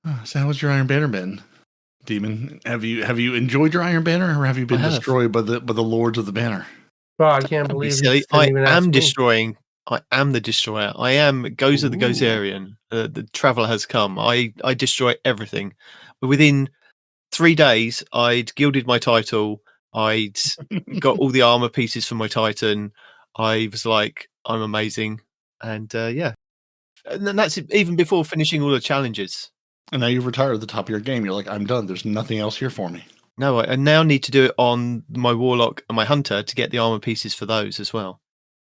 So how's your Iron Banner been, Demon? Have you enjoyed your Iron Banner, or have you been destroyed by the Lords of the Banner? Well, I can't believe silly. you didn't even ask me. Destroying. I am the destroyer. I am Gozer the Gozerian. The traveler has come. I destroy everything. Within 3 days, I'd gilded my title. I'd got all the armor pieces for my Titan. I was like, I'm amazing. And yeah. And then that's even before finishing all the challenges. And now you've retired at the top of your game. You're like, I'm done. There's nothing else here for me. No, I now need to do it on my Warlock and my Hunter to get the armor pieces for those as well.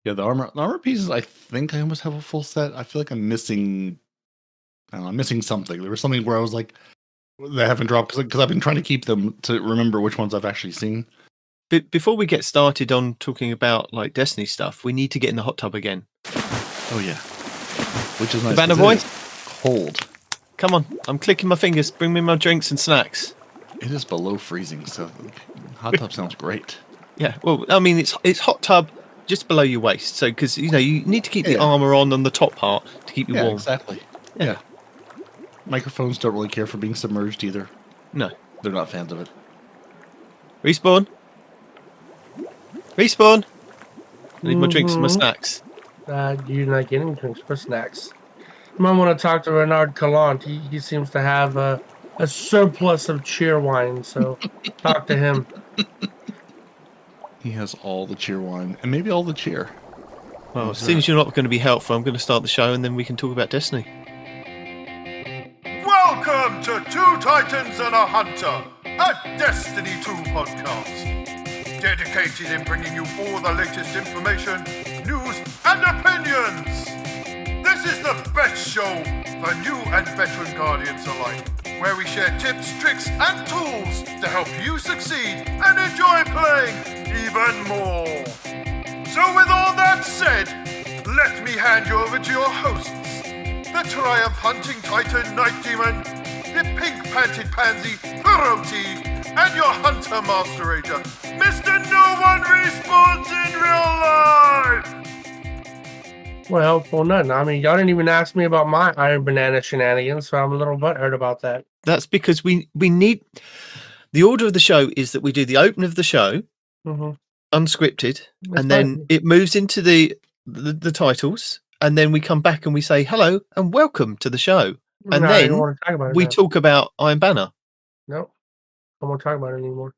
Yeah, the armor pieces, I think I almost have a full set. I feel like I'm missing... I don't know, I'm missing something. There was something where I was like, they haven't dropped, because I've been trying to keep them to remember which ones I've actually seen. Before we get started on talking about like Destiny stuff, we need to get in the hot tub again. Oh yeah, which is nice. Banner boy, cold. Come on, I'm clicking my fingers. Bring me my drinks and snacks. It is below freezing, so hot tub sounds great. Yeah, well, I mean it's hot tub just below your waist, so because you need to keep the armor on the top part to keep you warm. Exactly. Yeah. Microphones don't really care for being submerged either. No, they're not fans of it. Respawn. I need my drinks and my snacks. You're not getting drinks or snacks. You might want to talk to Renard Calant. He seems to have a surplus of cheer wine, so talk to him. He has all the cheer wine, and maybe all the cheer. Well, as soon as you're not going to be helpful, I'm going to start the show, and then we can talk about Destiny. Welcome to Two Titans and a Hunter, a Destiny 2 podcast. Dedicated in bringing you all the latest information, news, and opinions. This is the best show for new and veteran Guardians alike, where we share tips, tricks, and tools to help you succeed and enjoy playing even more. So with all that said, let me hand you over to your hosts, the Triumph Hunting Titan Nitedemon, the pink-panted pansy Peroty, and your Hunter Master Ranger, Mr. No One Respawns in Real Life! Well, nothing. I mean, y'all didn't even ask me about my Iron Banana shenanigans, so I'm a little butthurt about that. That's because we need... The order of the show is that we do the open of the show, unscripted, and then it moves into the titles, and then we come back and we say hello and welcome to the show. And then we talk about Iron Banner. No, I won't talk about it anymore.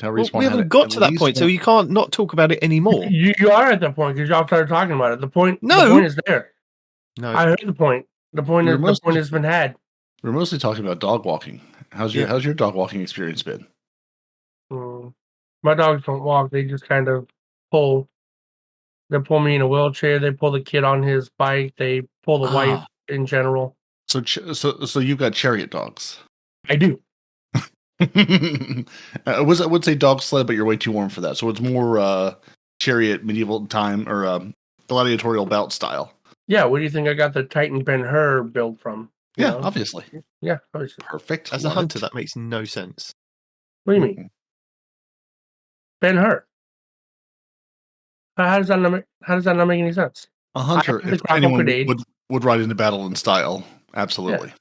We haven't got to that point, so you can't not talk about it anymore. You are at that point because y'all started talking about it. The point is there. No, I heard the point. The point has been had. We're mostly talking about dog walking. How's your dog walking experience been? My dogs don't walk; they just kind of pull. They pull me in a wheelchair. They pull the kid on his bike. They pull the wife in general. So you've got chariot dogs. I do. I would say dog sled, but you're way too warm for that. So it's more chariot medieval time or gladiatorial bout style. Yeah, where do you think I got the Titan Ben-Hur build from? Yeah, obviously. Yeah, obviously. Perfect. As a hunter, that makes no sense. What do you mean? Ben-Hur. How does that not make any sense? A hunter, if anyone would ride into battle in style, absolutely. Yeah.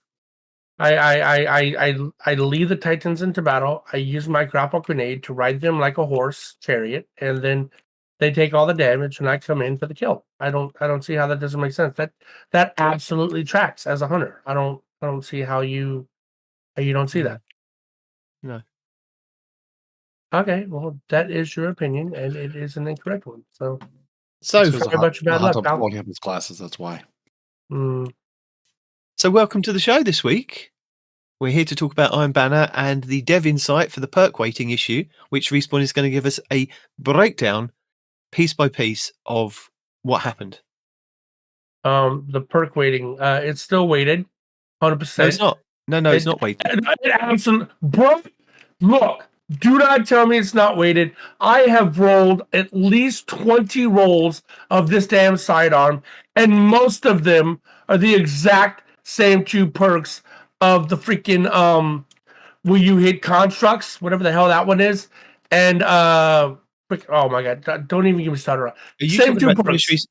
I lead the Titans into battle. I use my grapple grenade to ride them like a horse chariot, and then they take all the damage, and I come in for the kill. I don't see how that doesn't make sense. That absolutely tracks as a hunter. I don't see how you don't see that. No. Okay, well, that is your opinion, and it is an incorrect one. So sorry about your bad luck, pal. Walking up his classes, that's why. So welcome to the show this week. We're here to talk about Iron Banner and the dev insight for the perk weighting issue, which Respawn is going to give us a breakdown, piece by piece, of what happened. The perk weighting, it's still weighted, 100%. No, it's not. No, it's not weighted. Bro, look, do not tell me it's not weighted. I have rolled at least 20 rolls of this damn sidearm, and most of them are the exact same two perks of the freaking where you hit constructs, whatever the hell that one is, and oh my god, don't even give me started. Are you same two perks.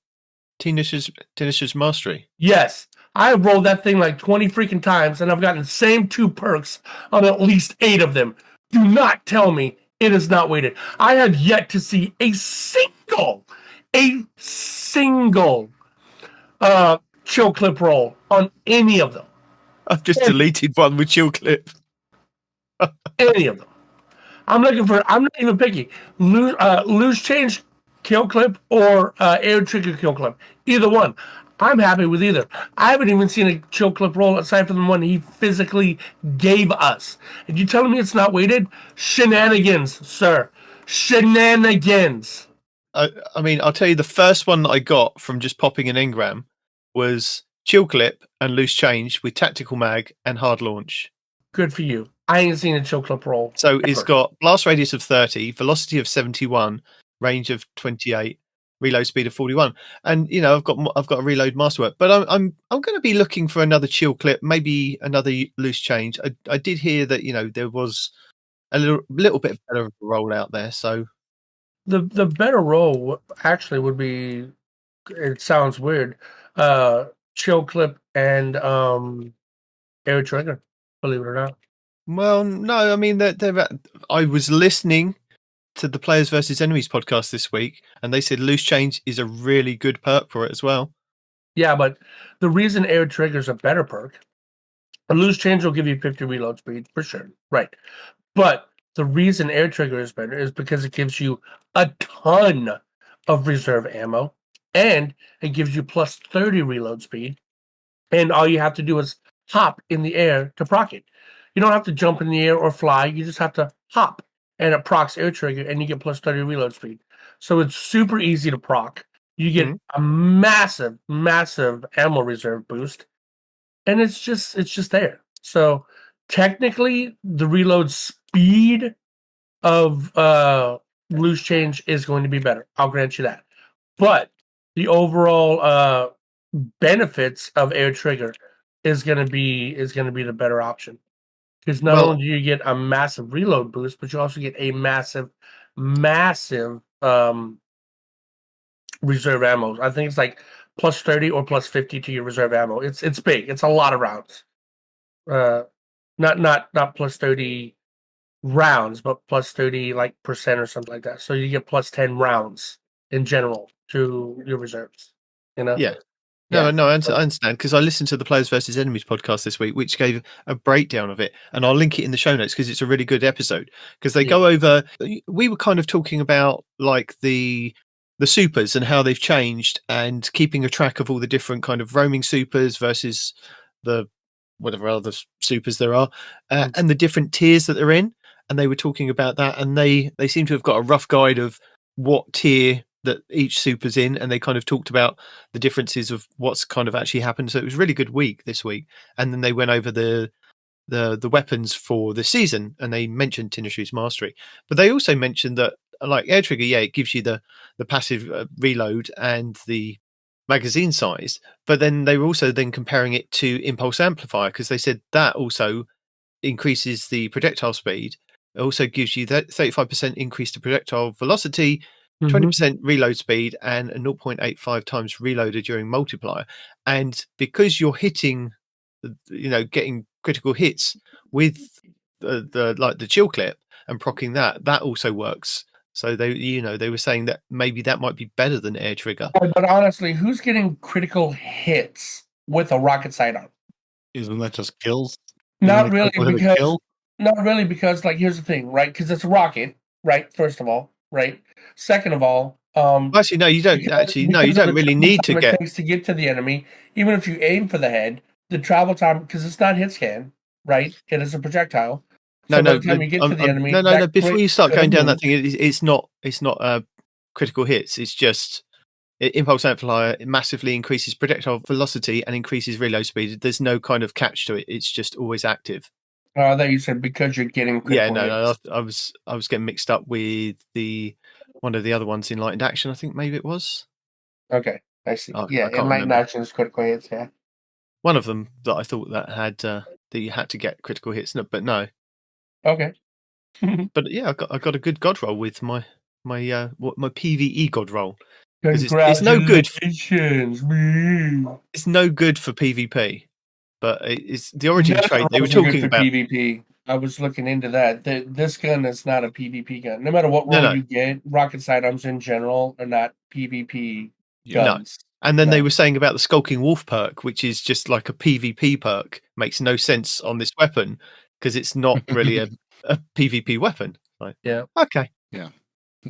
Tinasha's mastery? Yes, I have rolled that thing like 20 freaking times, and I've gotten the same 2 perks on at least 8 of them. Do not tell me it is not weighted. I have yet to see a single chill clip roll on any of them. I've just deleted one with chill clip. Any of them. I'm not even picky. Loose change kill clip or air trigger kill clip. Either one. I'm happy with either. I haven't even seen a chill clip roll aside from the one he physically gave us. And you telling me it's not weighted? Shenanigans, sir. Shenanigans. I mean, I'll tell you, the first one that I got from just popping an engram was chill clip and loose change with tactical mag and hard launch. Good for you. I ain't seen a chill clip roll. So it's got blast radius of 30, velocity of 71, range of 28, reload speed of 41, and I've got a reload masterwork. But I'm going to be looking for another chill clip, maybe another loose change. I did hear that there was a little bit better of a roll out there. So the better roll actually would be. It sounds weird. Chill clip and air trigger. Believe it or not. Well, no, I mean I was listening to the Players versus Enemies podcast this week, and they said loose change is a really good perk for it as well. Yeah, but the reason air trigger is a better perk, a loose change will give you 50 reload speed for sure, right? But the reason air trigger is better is because it gives you a ton of reserve ammo, and it gives you plus 30 reload speed, and all you have to do is hop in the air to proc it. You don't have to jump in the air or fly. You just have to hop, and it procs air trigger, and you get plus 30 reload speed. So it's super easy to proc. You get a massive, massive ammo reserve boost, and it's just there. So technically, the reload speed of loose change is going to be better. I'll grant you that. But the overall benefits of air trigger is going to be the better option. Because not only do you get a massive reload boost, but you also get a massive reserve ammo. I think it's like plus 30 or plus 50 to your reserve ammo. It's big. It's a lot of rounds. Not plus 30 rounds, but plus 30 percent or something like that. So you get plus 10 rounds in general to your reserves. Yeah. No, I understand, because I listened to the Players versus Enemies podcast this week, which gave a breakdown of it, and I'll link it in the show notes because it's a really good episode. Because they go over, we were kind of talking about the supers and how they've changed, and keeping a track of all the different kind of roaming supers versus the whatever other supers there are, and the different tiers that they're in. And they were talking about that, and they seem to have got a rough guide of what tier that each super's in, and they kind of talked about the differences of what's kind of actually happened. So it was a really good week this week. And then they went over the weapons for the season, and they mentioned Tinasha's mastery, but they also mentioned that air trigger, it gives you the passive reload and the magazine size, but then they were also then comparing it to impulse amplifier, because they said that also increases the projectile speed. It also gives you that 35% increase to projectile velocity, 20% reload speed, and a 0.85 times reloaded during multiplier. And because you're hitting, getting critical hits with the chill clip and procking that also works. So they were saying that maybe that might be better than air trigger. But honestly, who's getting critical hits with a rocket sidearm? Isn't that just kills? Not really, because here's the thing, right? Because it's a rocket, right? First of all, right? Second of all, actually, no, you don't. You don't really need to get. It takes to get to the enemy, even if you aim for the head, the travel time, because it's not hit scan, right? It is a projectile. So by the time you get to the enemy, no. Before you start going down that thing, it's not critical hits. It's just impulse amplifier. It massively increases projectile velocity and increases reload speed. There's no kind of catch to it. It's just always active. That you said because you're getting critical hits. I was getting mixed up with one of the other ones in Enlightened Action. I think maybe it was. Okay, I see. I Enlightened Action is critical hits. Yeah, one of them that I thought that had that you had to get critical hits, but no. Okay. But yeah, I got a good god roll with my PVE god roll. 'Cause it's no good. Congratulations, me. It's no good for PvP, but it's the origin None of trait them they were wasn't good talking for about. PvP. I was looking into that. This gun is not a PvP gun. No matter what No, role no. you get, rocket sidearms in general are not PvP Yeah. guns. And then No. they were saying about the Skulking Wolf perk, which is just like a PvP perk, makes no sense on this weapon because it's not really a PvP weapon. Like, Yeah. okay.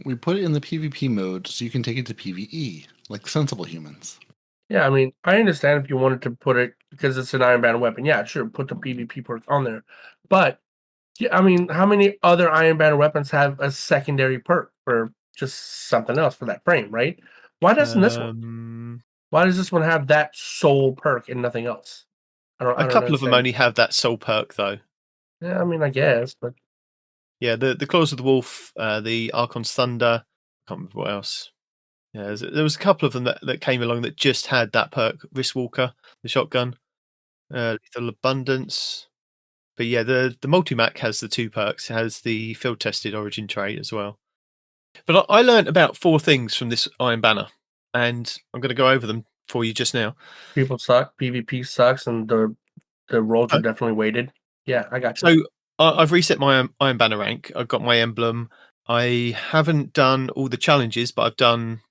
We put it in the PvP mode so you can take it to PvE, like sensible humans. Yeah, I mean, I understand if you wanted to put it because it's an Iron Banner weapon. Yeah, sure, put the PvP perk on there. But yeah, I mean, how many other Iron Banner weapons have a secondary perk or just something else for that frame, right? Why doesn't this one? Why does this one have that sole perk and nothing else? I A don't couple of them understand. only have that soul perk though. Yeah, I mean, I guess, but Yeah, the Claws of the Wolf, the Archon's Thunder, can't remember what else. Yeah, there was a couple of them that came along that just had that perk, Wristwalker, the shotgun, Lethal Abundance. But yeah, the Multi-Mac has the 2 perks, it has the field-tested origin trait as well. But I learned about 4 things from this Iron Banner, and I'm going to go over them for you just now. people suck, PvP sucks, and the rolls are Oh. definitely weighted. Yeah, I got you. So I've reset my Iron Banner rank. I've got my emblem. I haven't done all the challenges, but I've done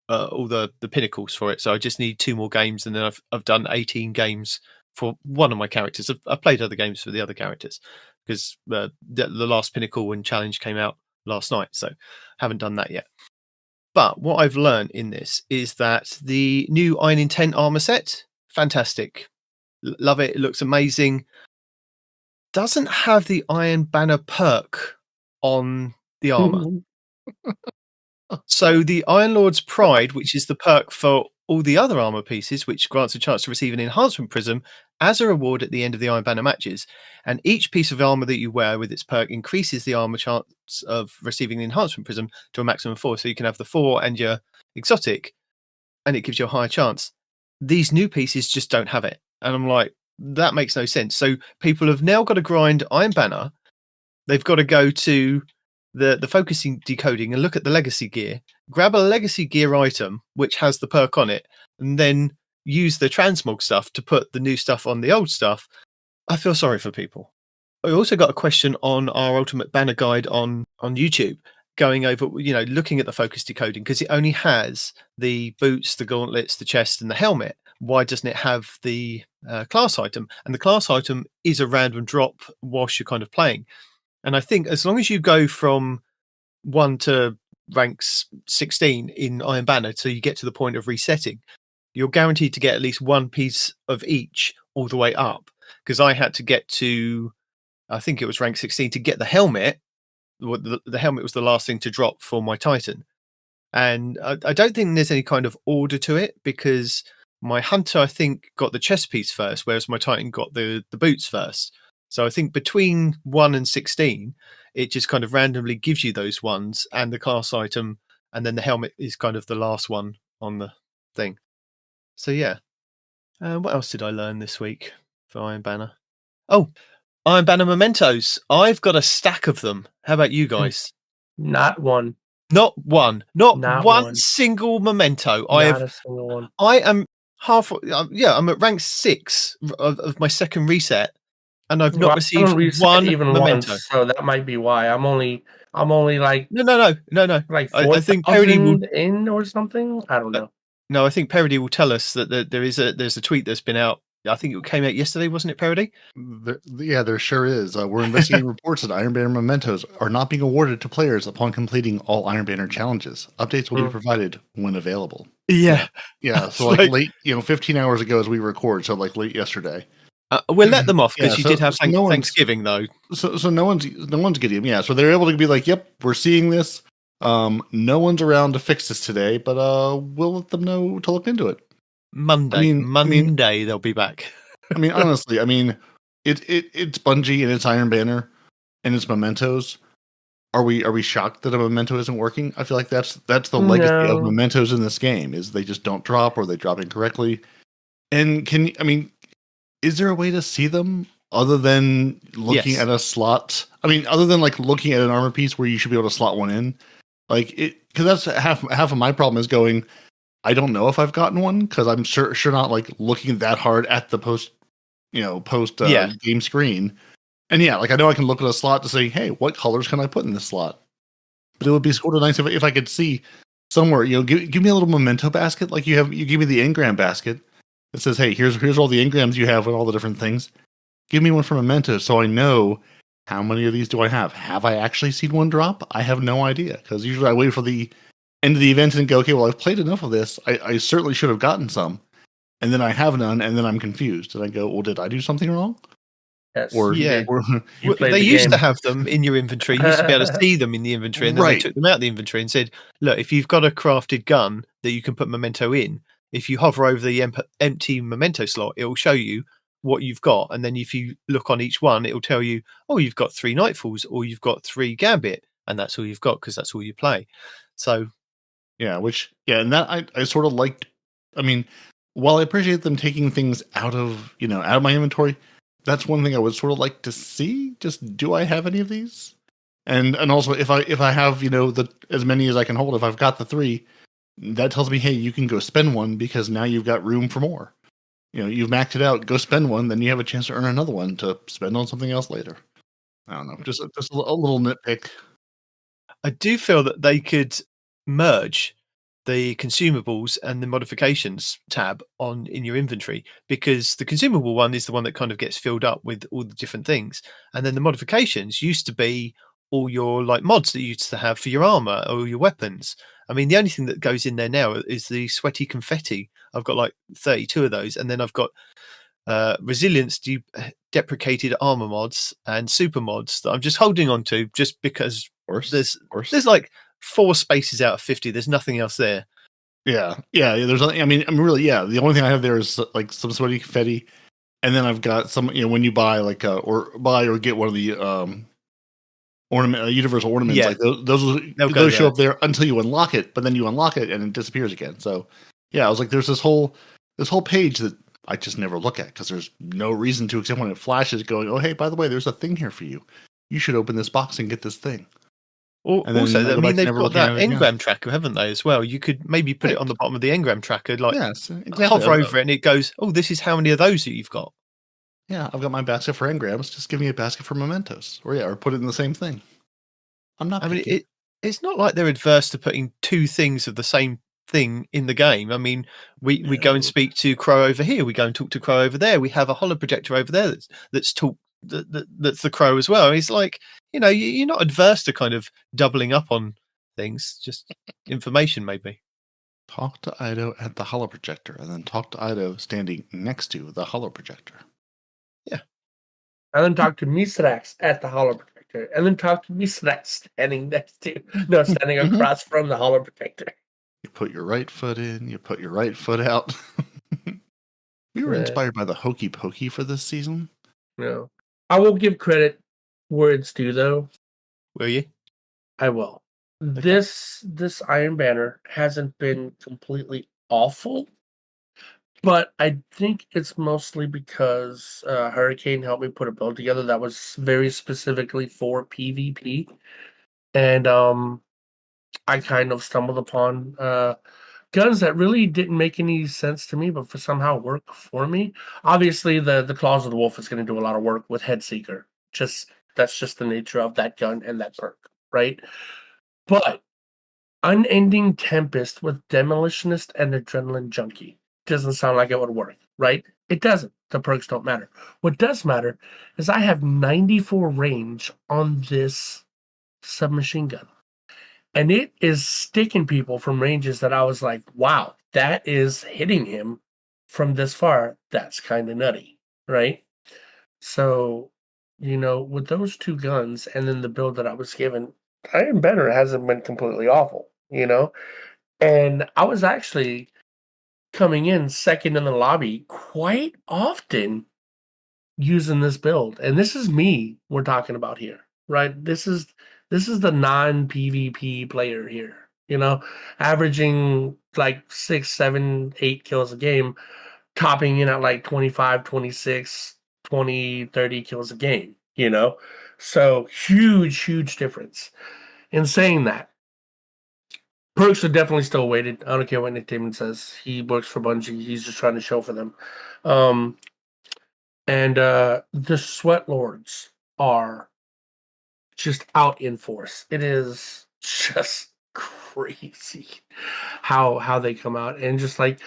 all the pinnacles for it. So I just need 2 more games, and then I've done 18 games for one of my characters. I've played other games for the other characters because the last pinnacle and challenge came out last night, so haven't done that yet. But what I've learned in this is that the new Iron Intent armor set, fantastic, love it. It looks amazing. Doesn't have the Iron Banner perk on the armor. So the Iron Lord's Pride, which is the perk for all the other armor pieces, which grants a chance to receive an enhancement prism as a reward at the end of the Iron Banner matches. And each piece of armor that you wear with its perk increases the armor chance of receiving the enhancement prism to a maximum of 4. So you can have the 4 and your exotic, and it gives you a higher chance. These new pieces just don't have it. And I'm like, that makes no sense. So people have now got to grind Iron Banner. They've got to go to the focusing decoding and look at the legacy gear, grab a legacy gear item which has the perk on it, and then use the transmog stuff to put the new stuff on the old stuff. I feel sorry for people. I also got a question on our Ultimate Banner guide on YouTube, going over, looking at the focus decoding, because it only has the boots, the gauntlets, the chest, and the helmet. Why doesn't it have the class item? And the class item is a random drop whilst you're kind of playing. And I think as long as you go from 1 to ranks 16 in Iron Banner till you get to the point of resetting, you're guaranteed to get at least 1 piece of each all the way up. Because I had to get to, I think it was rank 16 to get the helmet. The helmet was the last thing to drop for my Titan. And I don't think there's any kind of order to it, because my Hunter, I think, got the chest piece first, whereas my Titan got the boots first. So I think between 1 and 16, it just kind of randomly gives you those ones and the class item, and then the helmet is kind of the last one on the thing. So yeah. What else did I learn this week for Iron Banner? Oh, Iron Banner mementos. I've got a stack of them. How about you guys? Not one. Not one. Not Not one one. single memento. Not a single one. I am half. I'm at rank 6 of my second reset, and I've not received one even memento. once, so that might be why. I'm only like No. like I think Peroty will. 4,000 in or something. I don't know. No, I think Peroty will tell us that there's a tweet that's been out. I think it came out yesterday, wasn't it, Peroty? There sure is. We're investigating reports that Iron Banner mementos are not being awarded to players upon completing all Iron Banner challenges. Updates will be provided when available. Yeah. So like late, 15 hours ago as we record, so like late yesterday. We'll let them off because you did have Thanksgiving though. So no one's getting them. Yeah, so they're able to be like, "Yep, we're seeing this. No one's around to fix this today, but we'll let them know to look into it." Monday they'll be back. Honestly, it's Bungie and it's Iron Banner and it's mementos. Are we shocked that a memento isn't working? I feel like that's the legacy of mementos in this game, is they just don't drop, or they drop incorrectly. And is there a way to see them other than looking at a slot? Other than like looking at an armor piece where you should be able to slot one in, like it, because that's half of my problem is going. I don't know if I've gotten one because I'm sure not like looking that hard at the post Yeah. game screen. And yeah, like I know I can look at a slot to say, hey, what colors can I put in this slot? But it would be sort of nice if I could see somewhere, give me a little memento basket like you give me the engram basket that says, hey, here's all the engrams you have with all the different things. Give me one for memento so I know how many of these do I have. Have I actually seen one drop? I have no idea because usually I wait for the end of the event and go, okay, well, I've played enough of this. I certainly should have gotten some. And then I have none, and then I'm confused. And I go, well, did I do something wrong? Yes, Or, you did. You played They the used game. to have them in your inventory. You used to be able to see them in the inventory, and then they Right. took them out of the inventory and said, look, if you've got a crafted gun that you can put memento in, if you hover over the empty memento slot, it will show you what you've got. And then if you look on each one, it will tell you, oh, you've got 3 Nightfalls or you've got 3 Gambit. And that's all you've got because that's all you play. So, yeah, and that I sort of liked. I mean, while I appreciate them taking things out of my inventory, that's one thing I would sort of like to see. Just do I have any of these? And also if I have as many as I can hold, if I've got the 3, that tells me, hey, you can go spend one because now you've got room for more. You've maxed it out. Go spend one, then you have a chance to earn another one to spend on something else later. I don't know, just a little nitpick. I do feel that they could merge the consumables and the modifications tab in your inventory, because the consumable one is the one that kind of gets filled up with all the different things, and then the modifications used to be all your like mods that you used to have for your armor or your weapons. I mean, the only thing that goes in there now is the sweaty confetti. I've got like 32 of those, and then I've got resilience deprecated armor mods and super mods that I'm just holding on to just because there's like 4 spaces out of 50. There's nothing else there. Yeah. There's nothing. I mean, really, yeah. The only thing I have there is like some sweaty confetti, and then I've got some. When you buy like or get one of the universal ornaments, Yeah. like those show up there until you unlock it, but then you unlock it and it disappears again. So yeah, I was like, there's this whole page that I just never look at because there's no reason to, except when it flashes, going, oh hey, by the way, there's a thing here for you. You should open this box and get this thing. Also, I mean, they've got that engram again. tracker, haven't they, as well? You could maybe put it on the bottom of the engram tracker, like exactly. hover over it and it goes, oh, this is how many of those that you've got. Yeah, I've got my basket for engrams. Just give me a basket for mementos. Or put it in the same thing. I'm not picky. I mean, it's not like they're adverse to putting 2 things of the same thing in the game. I mean, we go and speak to Crow over here. We go and talk to Crow over there. We have a holo projector over there that's the Crow as well. It's like, you're not adverse to kind of doubling up on things, just information maybe. Talk to Ido at the holo projector, and then talk to Ido standing next to the holo projector. Yeah. And then talk to Misrax at the holo projector, and then talk to Misrax standing across from the holo projector. You put your right foot in, you put your right foot out. We were inspired by the Hokey Pokey for this season. No. I will give credit where it's due, though. Will you? I will. Okay. This Iron Banner hasn't been completely awful, but I think it's mostly because HurriKane helped me put a build together that was very specifically for PvP, and I kind of stumbled upon guns that really didn't make any sense to me, but for somehow work for me. Obviously, the Claws of the Wolf is going to do a lot of work with Headseeker. That's just the nature of that gun and that perk, right? But Unending Tempest with Demolitionist and Adrenaline Junkie doesn't sound like it would work, right? It doesn't. The perks don't matter. What does matter is I have 94 range on this submachine gun. And it is sticking people from ranges that I was like, wow, that is hitting him from this far. That's kind of nutty, right? So, with those 2 guns and then the build that I was given, Iron Banner hasn't been completely awful, And I was actually coming in second in the lobby quite often using this build. And this is me we're talking about here, right? This is the non-PvP player here, averaging like 6, 7, 8 kills a game, topping in at like 25, 26, 20, 30 kills a game, So huge difference. In saying that, Perks are definitely still weighted. I don't care what Nitedemon says. He works for Bungie. He's just trying to show for them. And the Sweat Lords are just out in force. It is just crazy how they come out. And just like,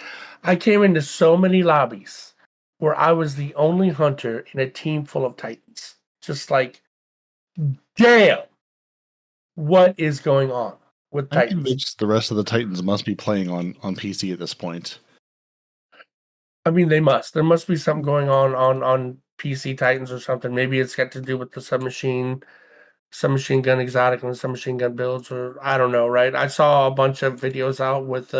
I came into so many lobbies where I was the only hunter in a team full of Titans. Just like, damn, what is going on with I'm Titans? convinced the rest of the Titans must be playing on PC at this point. I mean, they must. There must be something going on PC Titans or something. Maybe it's got to do with the submachine gun exotic and the submachine gun builds, or I don't know, right? I saw a bunch of videos out with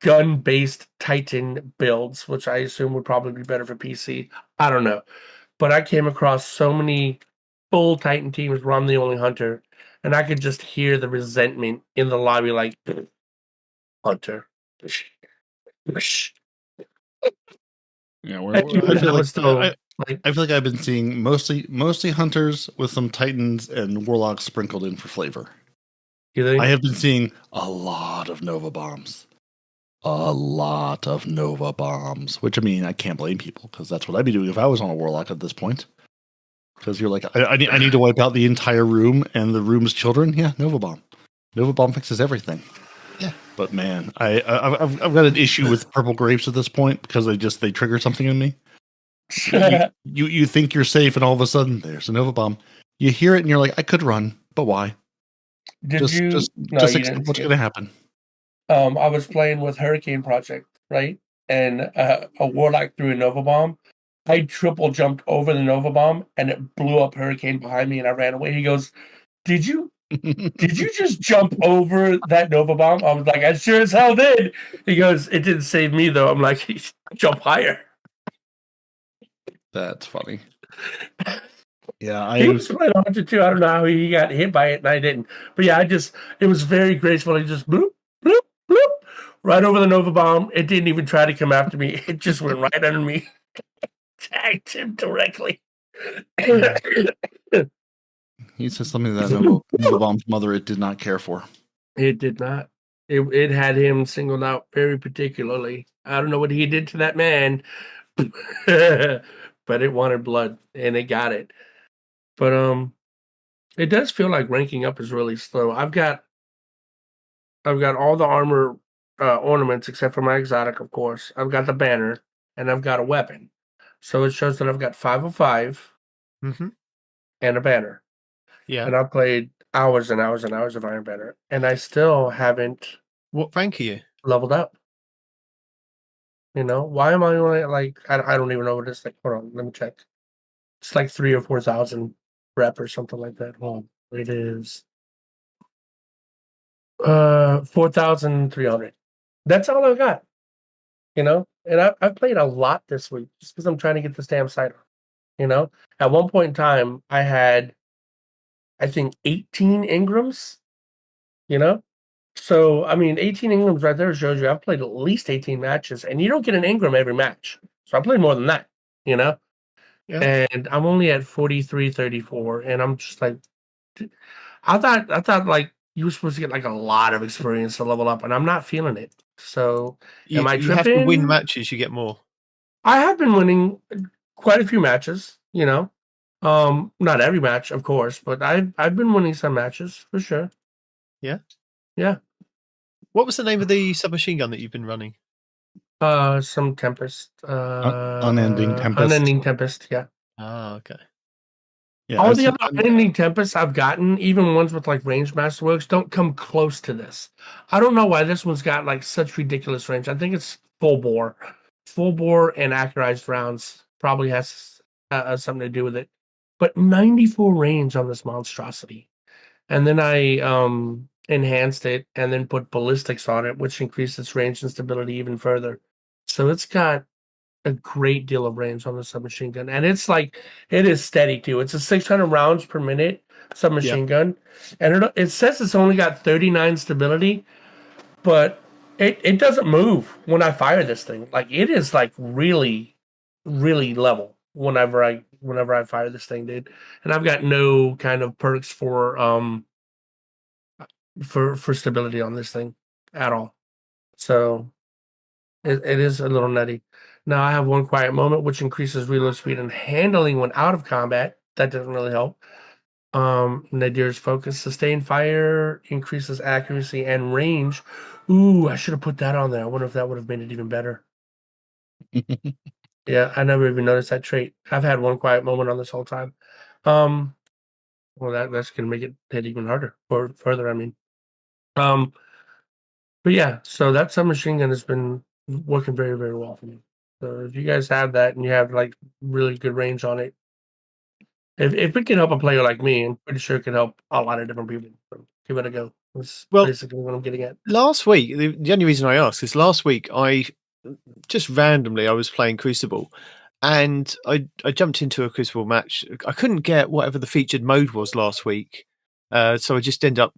gun-based Titan builds, which I assume would probably be better for PC. I don't know. But I came across so many full Titan teams where I'm the only hunter, and I could just hear the resentment in the lobby, like, hunter. Yeah, I I feel like I've been seeing mostly hunters with some Titans and warlocks sprinkled in for flavor. you think? I have been seeing a lot of Nova bombs. A lot of Nova bombs. Which, I mean, I can't blame people, because that's what I'd be doing if I was on a warlock at this point. Because you're like, I need to wipe out the entire room and the room's children. Yeah, Nova bomb. Nova bomb fixes everything. Yeah. But man, I've got an issue with purple grapes at this point, because they trigger something in me. You think you're safe, and all of a sudden there's a Nova bomb. You hear it and you're like, I could run, but why? Did Just you? just No, just you accept didn't what's see it. going to happen. I was playing with HurriKane Project, right? And a warlock threw a Nova bomb. I triple jumped over the Nova bomb, and it blew up HurriKane behind me, and I ran away. He goes, "Did you just jump over that Nova bomb?" I was like, "I sure as hell did." He goes, "It didn't save me though." I'm like, "Jump higher." That's funny. Yeah, He was playing on it too. I don't know how he got hit by it, and I didn't. But yeah, it was very graceful. He just bloop, bloop, bloop, right over the Nova bomb. It didn't even try to come after me. It just went right under me. Tagged him directly. he said something that Nova bomb's mother it did not care for. It did not. It had him singled out very particularly. I don't know what he did to that man, but it wanted blood, and it got it. But it does feel like ranking up is really slow. I've got all the armor ornaments except for my exotic, of course. I've got the banner, and I've got a weapon. So it shows that I've got 505 Mm-hmm. and a banner. Yeah. And I've played hours and hours and hours of Iron Banner, and I still haven't What rank are you? leveled up. You know, why am I only like I don't even know what it's like. Hold on, let me check. It's like 3,000 or 4,000 rep or something like that. Hold on. It is 4,300. That's all I got. You know, and I've played a lot this week just because I'm trying to get this damn sidearm. You know, at one point in time, I had, I think, 18 Ingrams. You know, so I mean, 18 Ingrams right there shows you I've played at least 18 matches, and you don't get an Ingram every match. So I played more than that. You know, Yeah. and I'm only at 43, 34, and I'm just like, I thought like you were supposed to get like a lot of experience to level up, and I'm not feeling it. So am I You have to win tripping? matches, you get more. I have been winning quite a few matches, you know. Not every match, of course, but I've been winning some matches for sure. Yeah? Yeah. What was the name of the submachine gun that you've been running? Some Tempest. Unending Tempest. Unending Tempest, yeah. Ah, okay. Yeah, All the other Unending Tempests I've gotten, even ones with like range masterworks, don't come close to this. I don't know why this one's got like such ridiculous range. I think it's full bore. Full bore and accurized rounds probably has something to do with it. But 94 range on this monstrosity. And then I enhanced it and then put ballistics on it, which increased its range and stability even further. So it's got a great deal of range on the submachine gun, and it's like it is steady too. It's a 600 rounds per minute submachine gun, and it says it's only got 39 stability, but it doesn't move when I fire this thing. Like it is like really, really level whenever I fire this thing, dude. And I've got no kind of perks for for stability on this thing at all. So it is a little nutty. Now I have one quiet moment, which increases reload speed and handling when out of combat. That doesn't really help. Nadir's focus, sustained fire, increases accuracy and range. Ooh, I should have put that on there. I wonder if that would have made it even better. Yeah, I never even noticed that trait. I've had one quiet moment on this whole time. Well, that's gonna make it hit even harder or further. I mean, but yeah, so that submachine gun has been working very, very well for me. So if you guys have that and you have like really good range on it, if it can help a player like me, I'm pretty sure it can help a lot of different people. So give it a go. That's Well, basically what I'm getting at. last week, the only reason I asked is last week I just randomly I was playing Crucible, and I jumped into a Crucible match. I couldn't get whatever the featured mode was last week, so I just ended up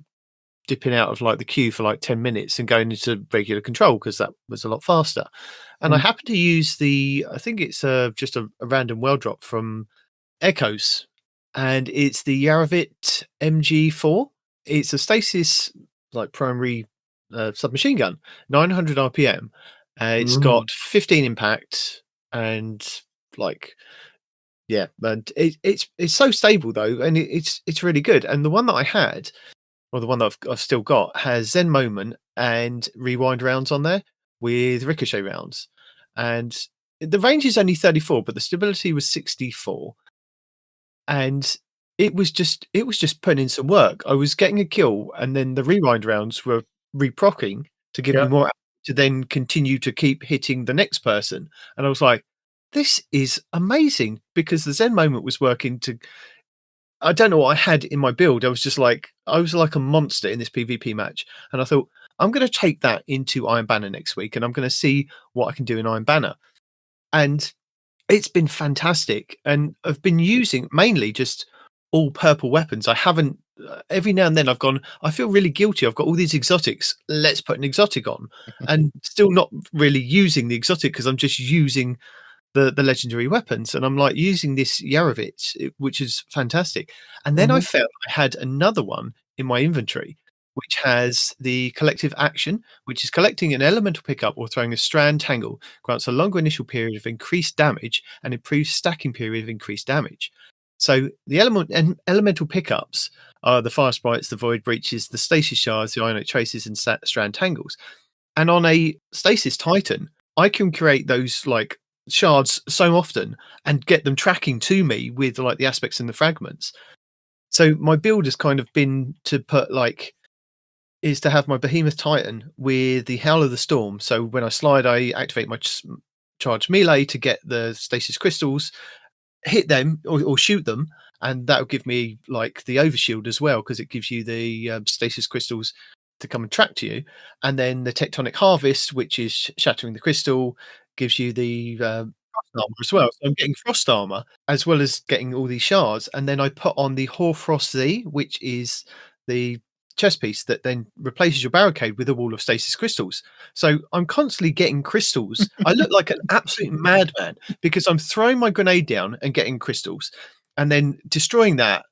dipping out of like the queue for like 10 minutes and going into regular control because that was a lot faster. And I happened to use I think it's just a random well drop from Echoes, and it's the Yarovit MG4. It's a stasis like primary submachine gun, 900 RPM. It's got 15 impact and like yeah, and it's so stable though, and it's really good. And the one that I had, or the one that I've still got, has Zen Moment and rewind rounds on there with ricochet rounds, and the range is only 34, but the stability was 64. And it was just putting in some work. I was getting a kill, and then the rewind rounds were reprocking to give me Yep. more to then continue to keep hitting the next person. And I was like, this is amazing, because the Zen Moment was working to I don't know what I had in my build. I was like a monster in this PvP match. And I thought, I'm gonna take that into Iron Banner next week, and I'm gonna see what I can do in Iron Banner. And it's been fantastic, and I've been using mainly just all purple weapons. I haven't. Every now and then I've gone. I feel really guilty. I've got all these exotics. Let's put an exotic on, and still not really using the exotic because I'm just using the legendary weapons. And I'm like using this Yarovit, which is fantastic. And then I found I had another one in my inventory, which has the collective action, which is collecting an elemental pickup or throwing a strand tangle, grants a longer initial period of increased damage and improves stacking period of increased damage. So the elemental pickups are the fire sprites, the void breaches, the stasis shards, the ionic traces, and strand tangles. And on a stasis titan, I can create those like shards so often and get them tracking to me with like the aspects and the fragments. So my build has kind of been to put is to have my Behemoth Titan with the Howl of the Storm. So when I slide, I activate my charge melee to get the stasis crystals, hit them or shoot them, and that will give me like the overshield as well, because it gives you the stasis crystals to come and track to you. And then the Tectonic Harvest, which is shattering the crystal, gives you the frost armor as well. So I'm getting frost armor as well as getting all these shards. And then I put on the Hoarfrost Z, which is the chest piece that then replaces your barricade with a wall of stasis crystals. So I'm constantly getting crystals. I look like an absolute madman because I'm throwing my grenade down and getting crystals, and then destroying that,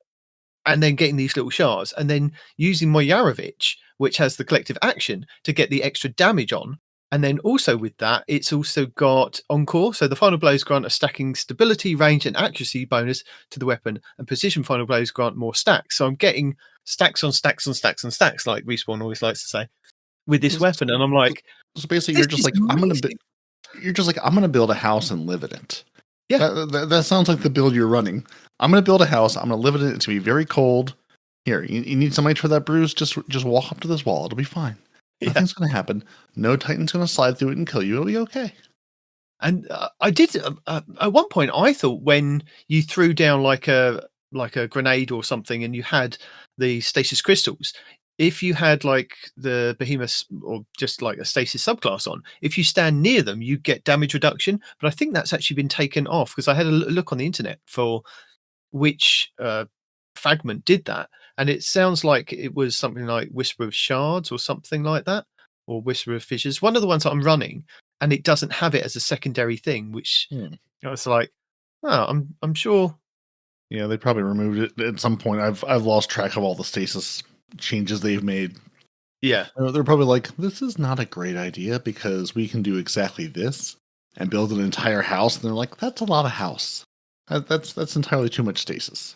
and then getting these little shards, and then using my Yarovich, which has the collective action, to get the extra damage on. And then also with that, it's also got Encore. So the final blows grant a stacking stability, range, and accuracy bonus to the weapon, and precision final blows grant more stacks. So I'm getting stacks on stacks on stacks on stacks, like Respawn always likes to say, with this weapon. And I'm like, so basically, this you're just is like, amazing. I'm gonna build a house and live in it. Yeah. That sounds like the build you're running. I'm gonna build a house. I'm gonna live in it. It's gonna be very cold. Here, you need somebody for that bruise? Just walk up to this wall. It'll be fine. Nothing's gonna happen. No Titan's gonna slide through it and kill you. It'll be okay. And I did at one point. I thought when you threw down like a grenade or something, and you had the stasis crystals, if you had like the behemoth or just like a stasis subclass on, if you stand near them, you get damage reduction. But I think that's actually been taken off, because I had a look on the internet for which fragment did that, and it sounds like it was something like Whisper of Shards or something like that, or Whisper of Fissures, one of the ones that I'm running, and it doesn't have it as a secondary thing, which it's like, oh, I'm sure. Yeah, they probably removed it at some point. I've lost track of all the stasis changes they've made. Yeah. They're probably like, this is not a great idea because we can do exactly this and build an entire house. And they're like, that's a lot of house. That's entirely too much stasis.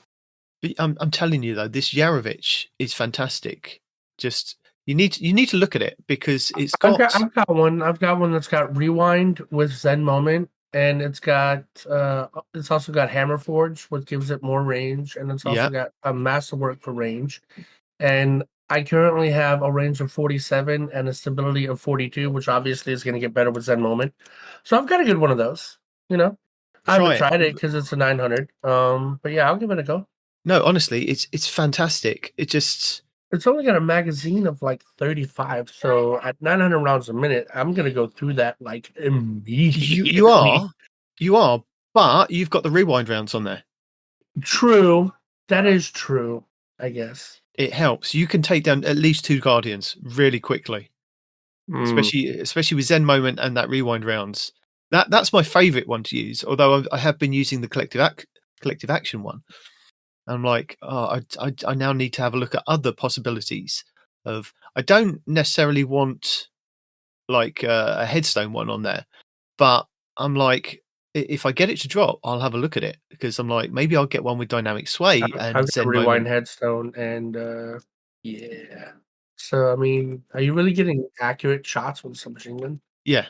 But I'm telling you though, this Yarovit is fantastic. Just you need to look at it because it's got I've got one. I've got one that's got rewind with Zen Moment, and it's also got Hammer Forge, which gives it more range, and it's also got a Masterwork for range. And I currently have a range of 47 and a stability of 42, which obviously is going to get better with Zen Moment. So I've got a good one of those. You know, I haven't tried it because it's a 900. But yeah, I'll give it a go. No, honestly, it's fantastic. It's only got a magazine of like 35, so at 900 rounds a minute, I'm gonna go through that like immediately. You are, but you've got the rewind rounds on there. True, that is true. I guess it helps. You can take down at least 2 guardians really quickly, especially with Zen Moment and that rewind rounds. That's my favorite one to use. Although I have been using the collective action one. I'm like, oh, I now need to have a look at other possibilities of. I don't necessarily want like a headstone one on there, but I'm like, if I get it to drop, I'll have a look at it because I'm like, maybe I'll get one with dynamic sway and I've got rewind moment. headstone and yeah. So I mean, are you really getting accurate shots with submachine gun? Yeah,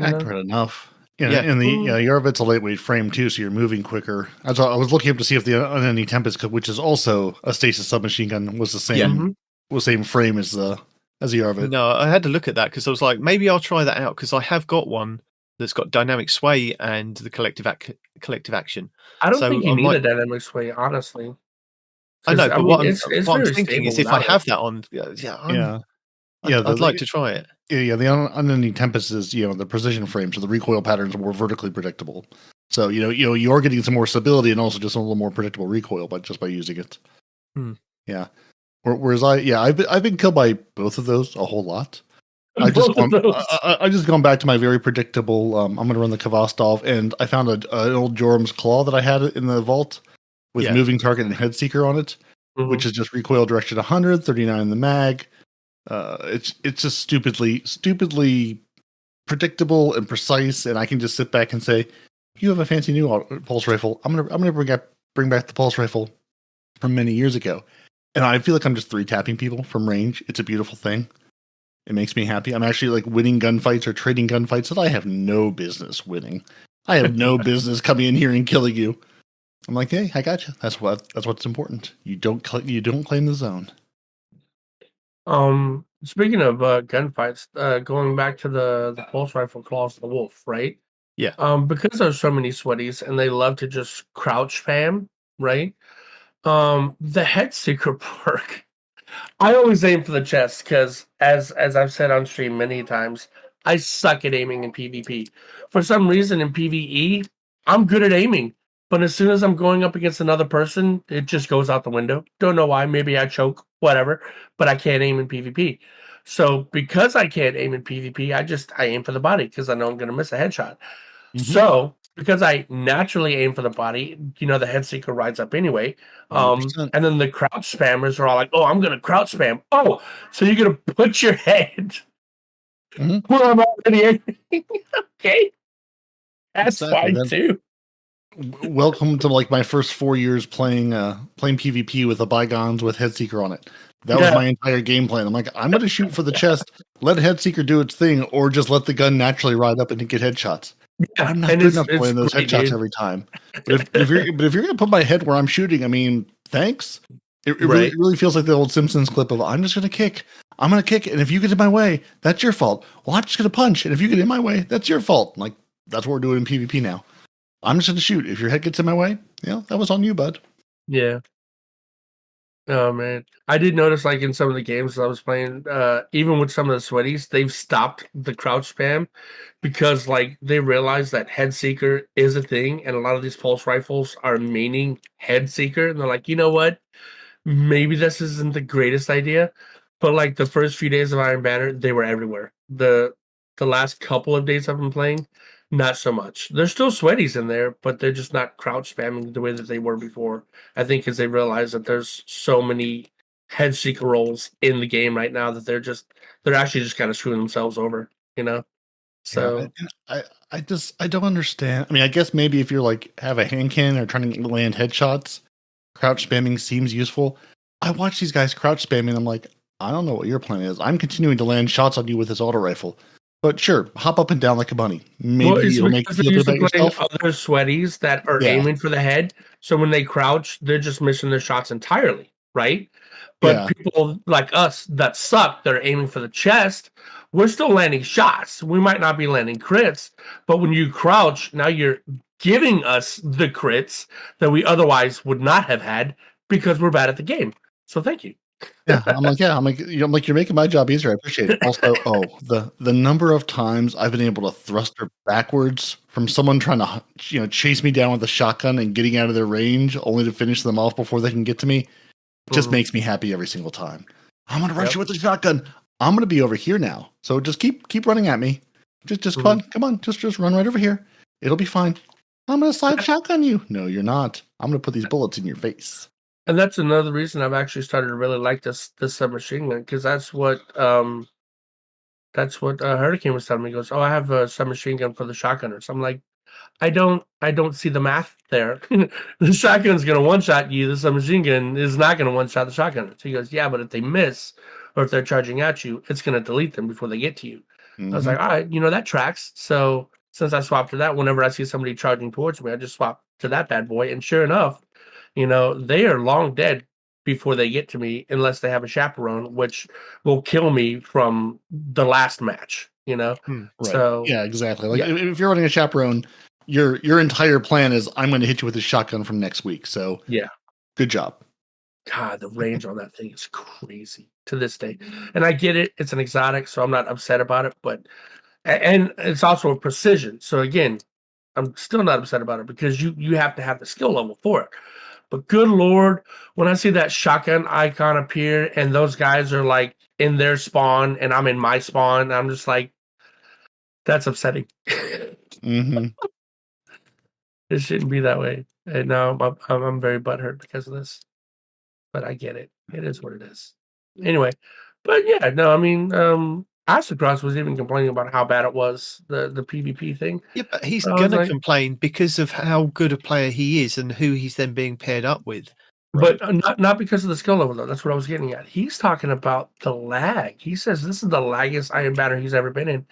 accurate enough. Yeah. And the Yarovit's a lightweight frame too, so you're moving quicker. I was looking up to see if the Unending Tempest, which is also a stasis submachine gun, was the same same frame as the Yarovit. No, I had to look at that because I was like, maybe I'll try that out because I have got one that's got dynamic sway and the collective action. I don't think you need a dynamic sway, honestly. I know, but what I'm very thinking is if I have that on, I'd like to try it. Yeah, the Unending Tempest is the precision frame, so the recoil patterns are more vertically predictable. So you're getting some more stability and also just a little more predictable recoil, but just by using it. Yeah. Whereas I've been killed by both of those a whole lot. I just gone back to my very predictable. I'm going to run the Kvastov, and I found an old Jorum's Claw that I had in the vault with moving target and head seeker on it, which is just recoil direction 100, 39 in the mag. It's just stupidly predictable and precise, and I can just sit back and say, "You have a fancy new pulse rifle. I'm gonna bring back the pulse rifle from many years ago," and I feel like I'm just 3-tapping people from range. It's a beautiful thing. It makes me happy. I'm actually like winning gunfights or trading gunfights that I have no business winning. I have no business coming in here and killing you. I'm like, hey, I got you. That's what's important. You don't claim the zone. Speaking of gunfights, going back to the pulse rifle Claws of the Wolf, right? Yeah. Because there's so many sweaties and they love to just crouch spam, right? The head seeker perk. I always aim for the chest because, as I've said on stream many times, I suck at aiming in PvP. For some reason, in PvE, I'm good at aiming, but as soon as I'm going up against another person, it just goes out the window. Don't know why. Maybe I choke, whatever. But I can't aim in PvP. So because I can't aim in PvP, I aim for the body because I know I'm going to miss a headshot. So because I naturally aim for the body, the head seeker rides up anyway. And then the crouch spammers are all like, "Oh, I'm gonna crouch spam." Oh, so you're gonna put your head where I'm already aiming? Okay, that's fine too. Welcome to like my first 4 years playing PvP with the bygones with Headseeker on it. That was my entire game plan. I'm like, I'm gonna shoot for the chest, let Headseeker do its thing, or just let the gun naturally ride up and get headshots. Yeah, I'm not good enough to land those headshots every time. But if you're gonna put my head where I'm shooting, I mean, thanks. It really feels like the old Simpsons clip of I'm gonna kick, and if you get in my way, that's your fault. Well, I'm just gonna punch, and if you get in my way, that's your fault. Like that's what we're doing in PvP now. I'm just gonna shoot. If your head gets in my way, that was on you, bud. Yeah. Oh man, I did notice like in some of the games I was playing, even with some of the sweaties, they've stopped the crouch spam because like they realize that head seeker is a thing, and a lot of these pulse rifles are meaning head seeker, and they're like, you know what? Maybe this isn't the greatest idea, but like the first few days of Iron Banner, they were everywhere. The last couple of days I've been playing, not so much. There's still sweaties in there, but they're just not crouch spamming the way that they were before. I think because they realize that there's so many head seeker rolls in the game right now that they're actually just kind of screwing themselves over, you know. Yeah, So I don't understand. I mean, I guess maybe if you're like have a hand cannon or trying to land headshots, crouch spamming seems useful. I watch these guys crouch spamming. I'm like, I don't know what your plan is. I'm continuing to land shots on you with this auto rifle, but sure, hop up and down like a bunny. well, Maybe it's it'll make you because feel they're good used to about playing yourself. other sweaties that are Yeah, aiming for the head. So when they crouch, they're just missing their shots entirely, right? But yeah, people like us that suck, that are aiming for the chest, we're still landing shots. We might not be landing crits, but when you crouch, now you're giving us the crits that we otherwise would not have had because we're bad at the game. So thank you. yeah. I'm like, you're making my job easier. I appreciate it. Also, the number of times I've been able to thrust her backwards from someone trying to chase me down with a shotgun and getting out of their range, only to finish them off before they can get to me. Just Mhm. makes me happy every single time. I'm gonna rush Yep. you with the shotgun. I'm gonna be over here now. So just keep running at me. Just come on, just run right over here. It'll be fine. I'm gonna slide shotgun you. No, you're not. I'm gonna put these bullets in your face. And that's another reason I've actually started to really like this submachine gun, because that's what HurriKane was telling me. He goes, "Oh, I have a submachine gun for the shotgunners." I'm like, I don't see the math there. The shotgun's gonna one shot you. The submachine gun is not gonna one shot the shotgunners. He goes, "Yeah, but if they miss or if they're charging at you, it's gonna delete them before they get to you." I was Mm-hmm. like, all right, that tracks. So since I swapped to that, whenever I see somebody charging towards me, I just swap to that bad boy. And sure enough, they are long dead before they get to me, unless they have a chaperone, which will kill me from the last match. Right. So Yeah, exactly. Like yeah, if you're running a chaperone, your entire plan is I'm going to hit you with a shotgun from next week. So yeah. good job. God, the range on that thing is crazy to this day. And I get it; it's an exotic, so I'm not upset about it. But and it's also a precision. So again, I'm still not upset about it because you have to have the skill level for it. But good lord, when I see that shotgun icon appear and those guys are like in their spawn and I'm in my spawn, I'm just like, that's upsetting. Mm-hmm. It shouldn't be that way. And now I'm very butthurt because of this. But I get it. It is what it is. Anyway, but yeah, no, I mean, Astacross was even complaining about how bad it was, the PvP thing. Yeah, but he's I was gonna like, complain because of how good a player he is and who he's then being paired up with. but not because of the skill level though. That's what I was getting at. He's talking about the lag. He says this is the laggiest Iron Banner he's ever been in.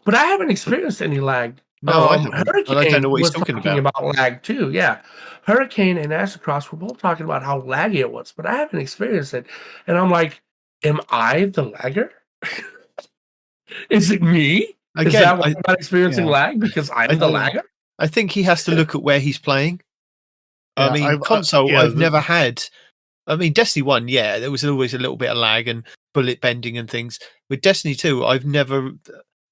But I haven't experienced any lag. No, I haven't. And I don't know HurriKane what he's was talking talking about lag too. Yeah, HurriKane and Astacross were both talking about how laggy it was, but I haven't experienced it. And I'm like, am I the lagger? Is it me? Is Again, that why I'm not experiencing Yeah. lag? Because I'm the lagger? I think he has to look at where he's playing. I Yeah, mean, I've- console, yeah, I've the- never had. I mean, Destiny 1, yeah, there was always a little bit of lag and bullet bending and things. With Destiny 2, I've never,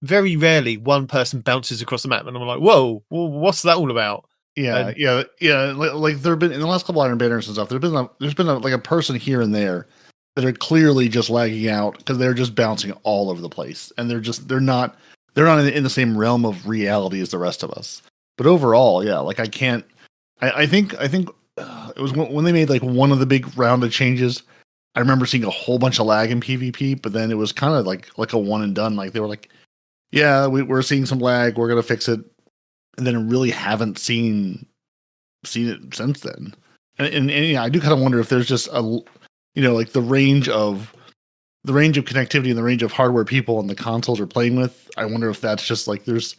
very rarely, one person bounces across the map and I'm like, whoa, what's that all about? Yeah, And- yeah. Like there have been in the last couple Iron Banners and stuff. There's been like a person here and there that are clearly just lagging out because they're just bouncing all over the place, and they're not in the same realm of reality as the rest of us. But overall, yeah, like I can't. I think it was when they made like one of the big round of changes. I remember seeing a whole bunch of lag in PvP, but then it was kind of like a one and done. Like they were like, yeah, we're seeing some lag, we're gonna fix it, and then really haven't seen it since then. And yeah, I do kind of wonder if there's just like the range of connectivity and the range of hardware people on the consoles are playing with. I wonder if that's just like there's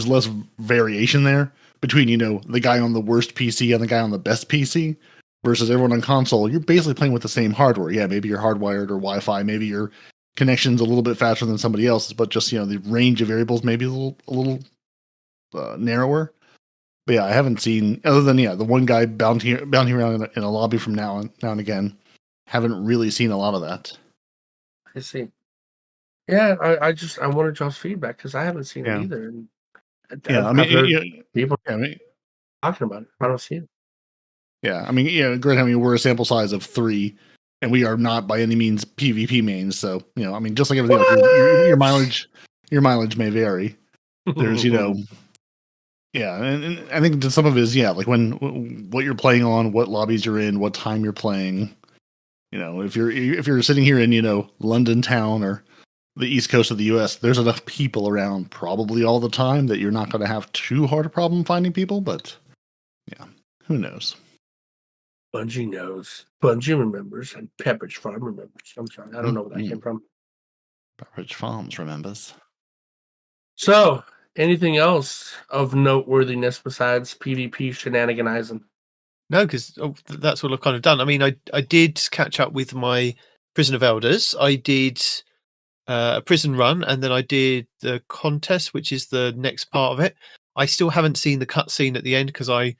less variation there between the guy on the worst PC and the guy on the best PC versus everyone on console. You're basically playing with the same hardware. Yeah, maybe you're hardwired or Wi-Fi, maybe your connection's a little bit faster than somebody else's, but just the range of variables maybe a little narrower. But yeah, I haven't seen, other than the one guy bouncing around in a lobby from now and again. Haven't really seen a lot of that. I see. Yeah, I wanted y'all's feedback because I haven't seen it Yeah. either. And Yeah, I've heard people yeah, I mean, talking about it. I don't see it. yeah, I mean, granted, I mean, we're a sample size of 3, and we are not by any means PvP mains. So, I mean, just like everything else, your mileage may vary. There's, yeah, and I think some of it is, like what you're playing on, what lobbies you're in, what time you're playing. if you're sitting here in London town or the east coast of the U.S., there's enough people around probably all the time that you're not going to have too hard a problem finding people. But yeah, who knows? Bungie knows. Bungie remembers, and Pepperidge Farm remembers. I'm sorry, I don't know where that came from. Pepperidge Farms remembers. So, anything else of noteworthiness besides PvP shenaniganizing? No, because that's what I've kind of done. I mean, I did catch up with my Prison of Elders. I did a prison run, and then I did the contest, which is the next part of it. I still haven't seen the cutscene at the end because I've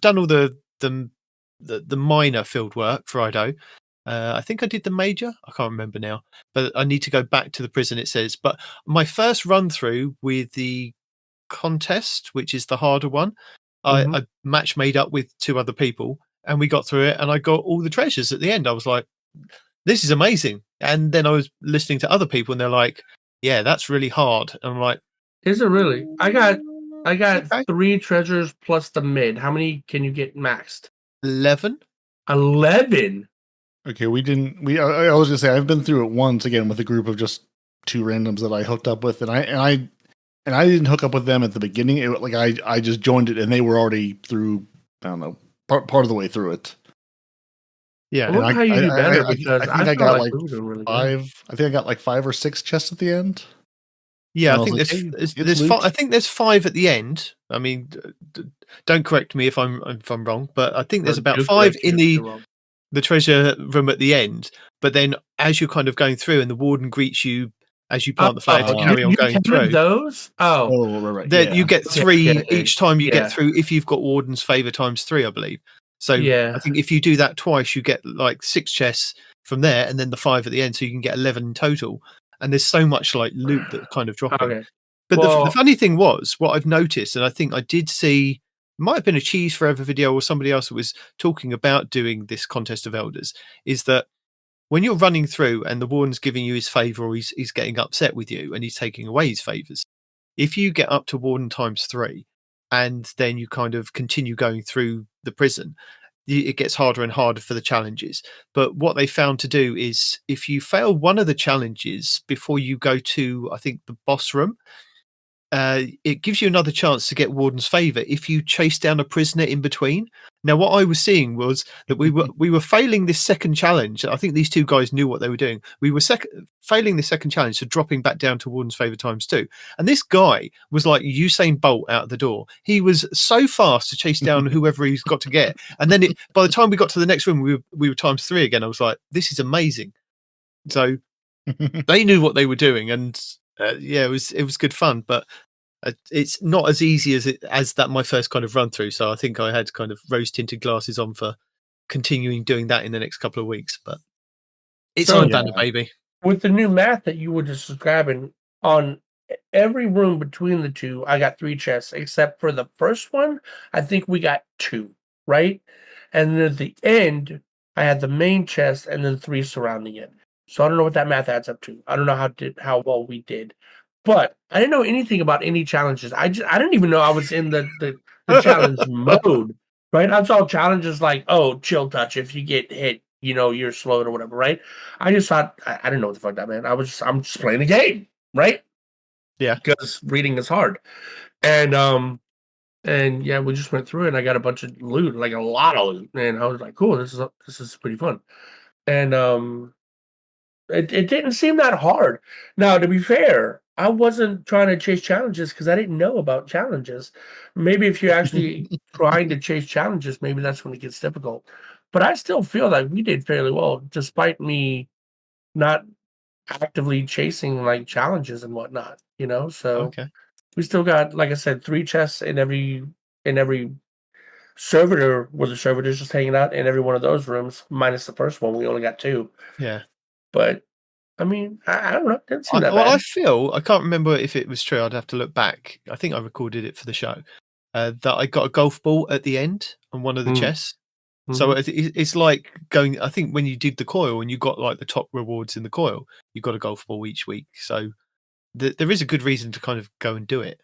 done all the minor field work for Ido. I think I did the major. I can't remember now, but I need to go back to the prison. It says, but my first run through with the contest, which is the harder one, I match made up with 2 other people, and we got through it, and I got all the treasures at the end. I was like, this is amazing. And then I was listening to other people, and they're like, yeah, that's really hard. And I'm like, is it really? I got okay. 3 treasures plus the mid. How many can you get maxed? 11. 11. Okay, we didn't. I was gonna say I've been through it once again with a group of just 2 randoms that I hooked up with, and I didn't hook up with them at the beginning. I just joined it, and they were already through. I don't know, part of the way through it. Yeah, I wonder how you do better because I think I got like we were doing really 5. good. I think I got like 5 or 6 chests at the end. Yeah, And I think there's loot. I think there's 5 at the end. I mean, don't correct me if I'm wrong, but I think there's about 5 in the treasure room at the end. But then, as you're kind of going through, and the warden greets you as you plant the flag to carry on going through. Those? Right. That you get 3 each time you get Yeah. through. If you've got warden's favor times 3, I believe. So Yeah. I think if you do that twice, you get like 6 chests from there, and then the 5 at the end, so you can get 11 in total. And there's so much like loot that kind of dropping. Okay. But the funny thing was, what I've noticed, and I think I did see, it might have been a Cheese Forever video or somebody else that was talking about doing this Contest of Elders, is that when you're running through and the warden's giving you his favour, or he's getting upset with you and he's taking away his favours, if you get up to warden times 3 and then you kind of continue going through the prison, it gets harder and harder for the challenges. But what they found to do is if you fail one of the challenges before you go to, I think, the boss room, it gives you another chance to get warden's favour if you chase down a prisoner in between. Now, what I was seeing was that we were failing this second challenge. I think these 2 guys knew what they were doing. We were failing the second challenge, so dropping back down to warden's favour times 2. And this guy was like Usain Bolt out the door. He was so fast to chase down whoever he's got to get. And then by the time we got to the next room, we were times 3 again. I was like, this is amazing. So they knew what they were doing, and yeah, it was good fun, but it's not as easy as that my first kind of run through. So I think I had kind of rose tinted glasses on for continuing doing that in the next couple of weeks. But it's on Banner, baby. With the new math that you were just describing, on every room between the 2, I got 3 chests, except for the first one. I think we got 2, right? And then at the end, I had the main chest and then 3 surrounding it. So I don't know what that math adds up to. I don't know how well we did, but I didn't know anything about any challenges. I didn't even know I was in the challenge mode, right? I saw challenges like, oh, chill touch. If you get hit, you're slowed or whatever, right? I just thought I didn't know what the fuck that meant. I'm just playing a game, right? Yeah, because reading is hard, and yeah, we just went through it. And I got a bunch of loot, like a lot of loot, and I was like, cool, this is pretty fun, and it didn't seem that hard. Now, to be fair, I wasn't trying to chase challenges because I didn't know about challenges. Maybe if you're actually trying to chase challenges, maybe that's when it gets difficult. But I still feel like we did fairly well, despite me not actively chasing like challenges and whatnot. So okay. we still got, like I said, 3 chests in every servitor where the servitor's just hanging out in every one of those rooms, minus the first one. We only got 2. Yeah. But I mean, I don't know. It didn't seem that bad. I can't remember if it was true. I'd have to look back. I think I recorded it for the show. That I got a golf ball at the end on one of the chests. So it's like going. I think when you did the coil and you got like the top rewards in the coil, you got a golf ball each week. So there is a good reason to kind of go and do it.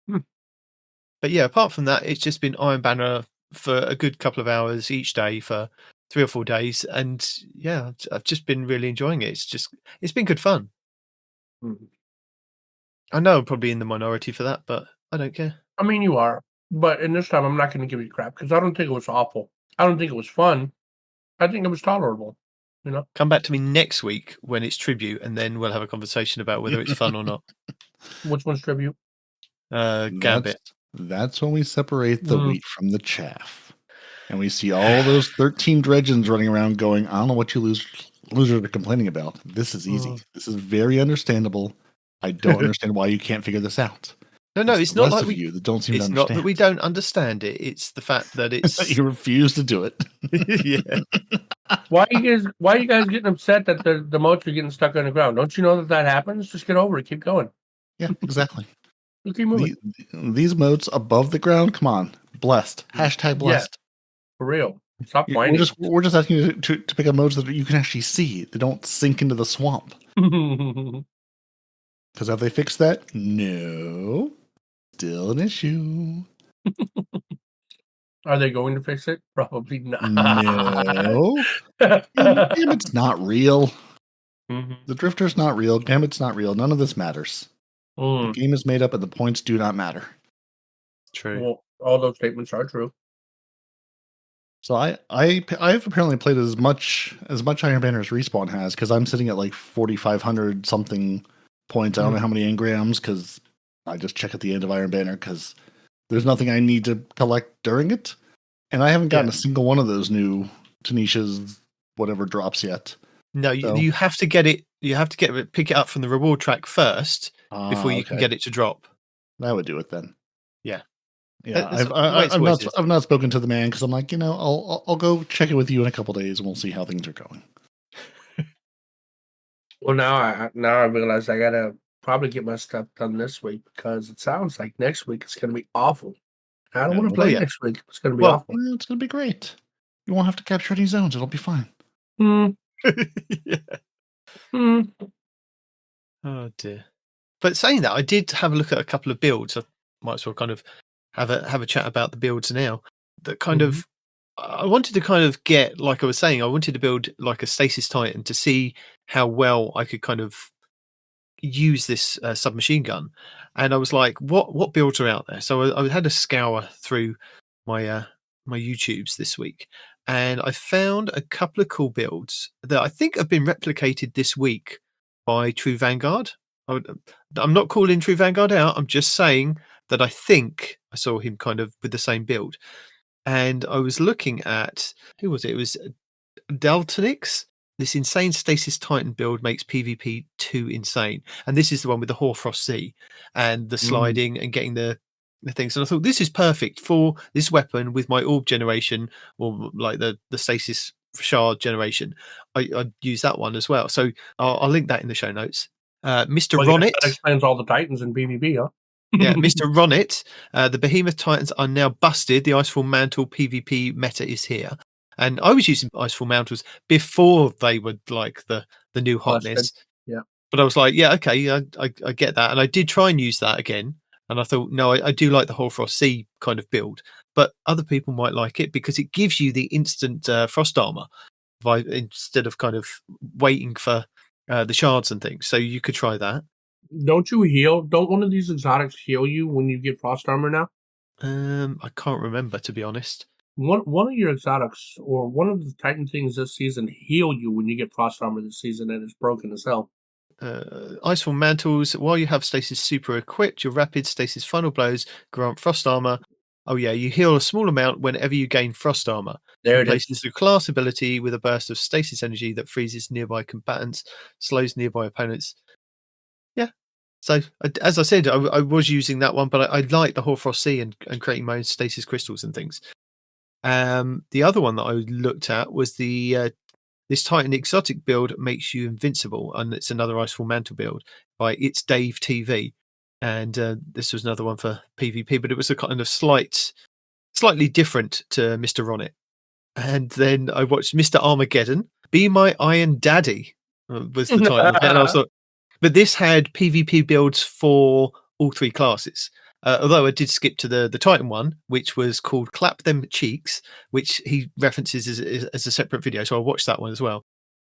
But yeah, apart from that, it's just been Iron Banner for a good couple of hours each day for 3 or 4 days, and yeah, I've just been really enjoying it. It's been good fun. Mhm. I know I'm probably in the minority for that, but I don't care. I mean, you are, but in this time, I'm not going to give you crap because I don't think it was awful. I don't think it was fun. I think it was tolerable. You know, Come back to me next week when it's tribute, and then we'll have a conversation about whether it's fun or not. which one's tribute? Gambit. That's when we separate the Mm. wheat from the chaff. And we see all those 13 dredgens running around going, I don't know what you losers are complaining about. This is easy. Mm. This is very understandable. I don't understand why you can't figure this out. No, it's the not rest like of you that don't seem to It's understand. not that we don't understand it. It's the fact that it's You refuse to do it. yeah. Why are you guys getting upset that the moats are getting stuck on the ground? Don't you know that happens? Just get over it. Keep going. Yeah, exactly. Keep moving. These moats above the ground, come on. Blessed. Hashtag blessed. For real. Stop We're whining. just asking you to pick up modes that you can actually see. They don't sink into the swamp. Because have they fixed that? No. Still an issue. Are they going to fix it? Probably not. No. Gambit's not real. Mhm. The Drifter's not real. Gambit's not real. None of this matters. The Mm. game is made up and the points do not matter. True. Well, all those statements are true. So I've apparently played as much Iron Banner as Respawn has, because I'm sitting at like 4,500 something points. I don't know how many engrams, because I just check at the end of Iron Banner because there's nothing I need to collect during it, and I haven't gotten a single one of those new Tinasha's whatever drops yet. No, So- you have to get it. You have to pick it up from the reward track first before you can Okay. get it to drop. That would do it then. Yeah. Yeah, That's the way it's always is. I've not spoken to the man because I'm like, I'll go check it with you in a couple days and we'll see how things are going. Well, now I realize I gotta probably get my stuff done this week because it sounds like next week it's gonna be awful. I don't want to Oh, play yeah. next week. It's gonna be Well, awful. Well, it's gonna be great. You won't have to capture any zones. It'll be fine. Mm, yeah. mm. Oh dear. But saying that, I did have a look at a couple of builds. I might as well kind of have a chat about the builds now. That kind of I wanted to kind of get, like I was saying, I wanted to build like a Stasis Titan to see how well I could kind of use this submachine gun. And I was like, what builds are out there? So I had a scour through my my YouTubes this week, and I found a couple of cool builds that I think have been replicated this week by True Vanguard. I'm not calling True Vanguard out. I'm just saying that I think I saw him kind of with the same build. And I was looking at, who was it? It was Daltonix. This insane Stasis Titan build makes PvP too insane. And this is the one with the Hoarfrost Sea and the sliding and getting the things. And I thought this is perfect for this weapon with my orb generation, or like the Stasis shard generation. I'd use that one as well. So I'll link that in the show notes. Mr. Well, Ronit. that explains all the Titans in PvP, huh? Yeah, Mr. Ronit. The Behemoth Titans are now busted. The Icefall Mantle PvP meta is here. And I was using Icefall Mantles before they were like the new hotness. Yeah. But I was like, yeah, okay, I get that. And I did try and use that again. And I thought, no, I do like the Hoarfrost Sea kind of build. But other people might like it because it gives you the instant frost armor instead of kind of waiting for the shards and things. So you could try that. Don't you heal? Don't one of these exotics heal you when you get frost armor now? I can't remember, to be honest. One of your exotics or one of the Titan things this season heal you when you get frost armor this season, and it's broken as hell. Icefall Mantles, while you have Stasis Super equipped, your rapid Stasis Final Blows grant Frost Armor. Oh yeah, you heal a small amount whenever you gain Frost Armor. There it is. Replaces the class ability with a burst of Stasis energy that freezes nearby combatants, slows nearby opponents. Yeah. So, as I said, I was using that one, but I like the Hoarfrost Sea and creating my own Stasis Crystals and things. The other one that I looked at was the this Titan exotic build makes you invincible, and it's another Icefall Mantle build by It's Dave TV, and this was another one for PvP, but it was a kind of slightly different to Mr. Ronit. And then I watched Mr. Armageddon, Be My Iron Daddy was the title of it, and I was like, but this had PvP builds for all three classes. Although I did skip to the Titan one, which was called Clap Them Cheeks, which he references as a separate video. So I'll watch that one as well.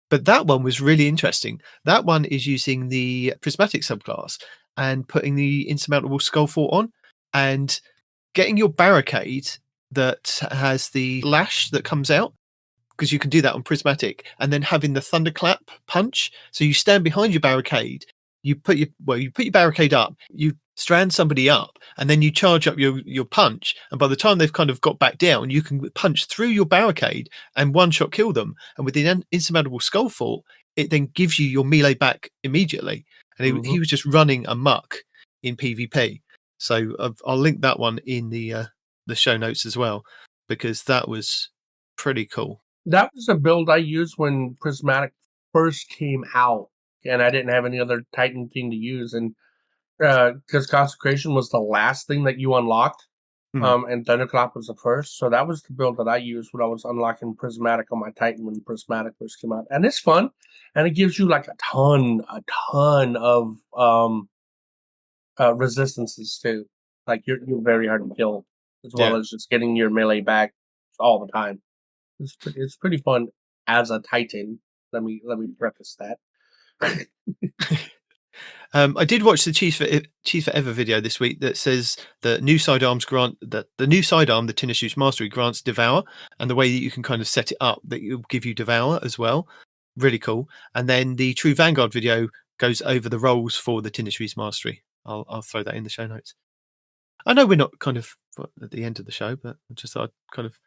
But that one was really interesting. That one is using the prismatic subclass and putting the insurmountable skull fort on and getting your barricade that has the lash that comes out, because you can do that on prismatic, and then having the thunderclap punch. So you stand behind your barricade, you put your barricade up, you strand somebody up, and then you charge up your punch, and by the time they've kind of got back down, you can punch through your barricade and one shot kill them. And with the insurmountable skull fort, it then gives you your melee back immediately. And he was just running amok in PvP. So I'll link that one in the show notes as well, because that was pretty cool. That was a build I used when Prismatic first came out, and I didn't have any other Titan thing to use. And because Consecration was the last thing that you unlocked, and Thunderclap was the first. So that was the build that I used when I was unlocking Prismatic on my Titan when Prismatic first came out. And it's fun, and it gives you like a ton of resistances too. Like you're very hard to kill, as well as just getting your melee back all the time. It's pretty fun as a Titan. Let me preface that. I did watch the Chief Forever video this week that says the new sidearm, the Tinasha's Mastery, grants Devour, and the way that you can kind of set it up that it'll give you Devour as well. Really cool. And then the True Vanguard video goes over the roles for the Tinasha's Mastery. I'll throw that in the show notes. I know we're not kind of at the end of the show, but I just thought I'd kind of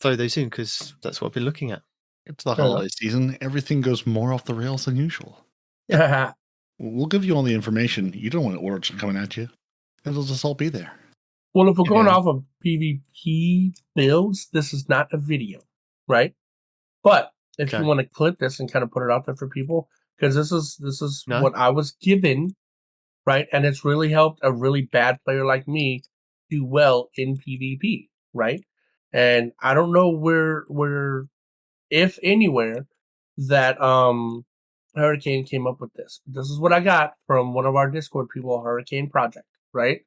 throw those in because that's what I've been looking at. It's the holiday season. Everything goes more off the rails than usual. We'll give you all the information. You don't want orders coming at you. It'll just all be there. Well, if we're going off of PvP builds, this is not a video, right? But if you want to clip this and kind of put it out there for people, because this is what I was given, right? And it's really helped a really bad player like me do well in PvP, right? And I don't know where if anywhere that HurriKane came up with this. This is what I got from one of our Discord people, HurriKane Project, right?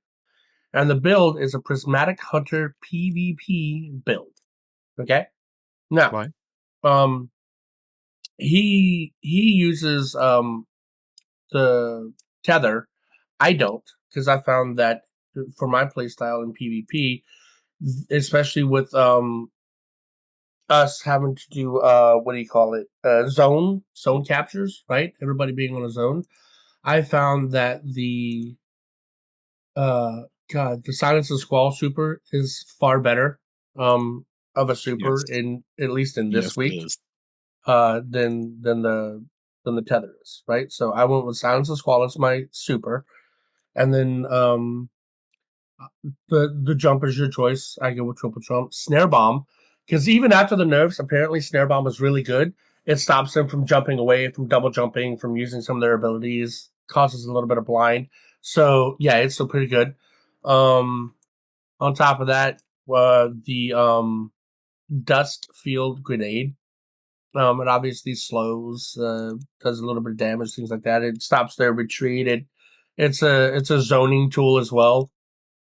And the build is a Prismatic Hunter PvP build. Okay? Now, he uses the tether. I don't, because I found that for my playstyle in PvP, especially with us having to do zone captures, right? Everybody being on a zone. I found that the Silence of Squall super is far better of a super in at least in this week than the tether is, right? So I went with Silence of Squall as my super, and then the jump is your choice. I go with triple jump. Snare bomb, because even after the nerfs, apparently Snare bomb is really good. It stops them from jumping away, from double jumping, from using some of their abilities, causes a little bit of blind. So yeah, it's still pretty good. On top of that, the Dusk Field Grenade. It obviously slows, does a little bit of damage, things like that. It stops their retreat. It's a zoning tool as well.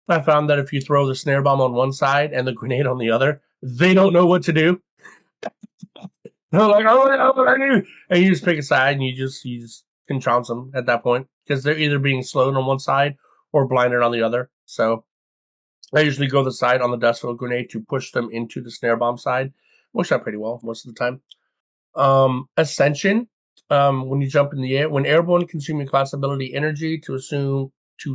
I found that if you throw the snare bomb on one side and the grenade on the other, they don't know what to do. They're like, oh, what I do? And you just pick a side and you just can trounce them at that point, because they're either being slowed on one side or blinded on the other. So I usually go the side on the Dustfield Grenade to push them into the snare bomb side. Works out pretty well most of the time. Ascension, when you jump in the air, when airborne, consume your class ability energy to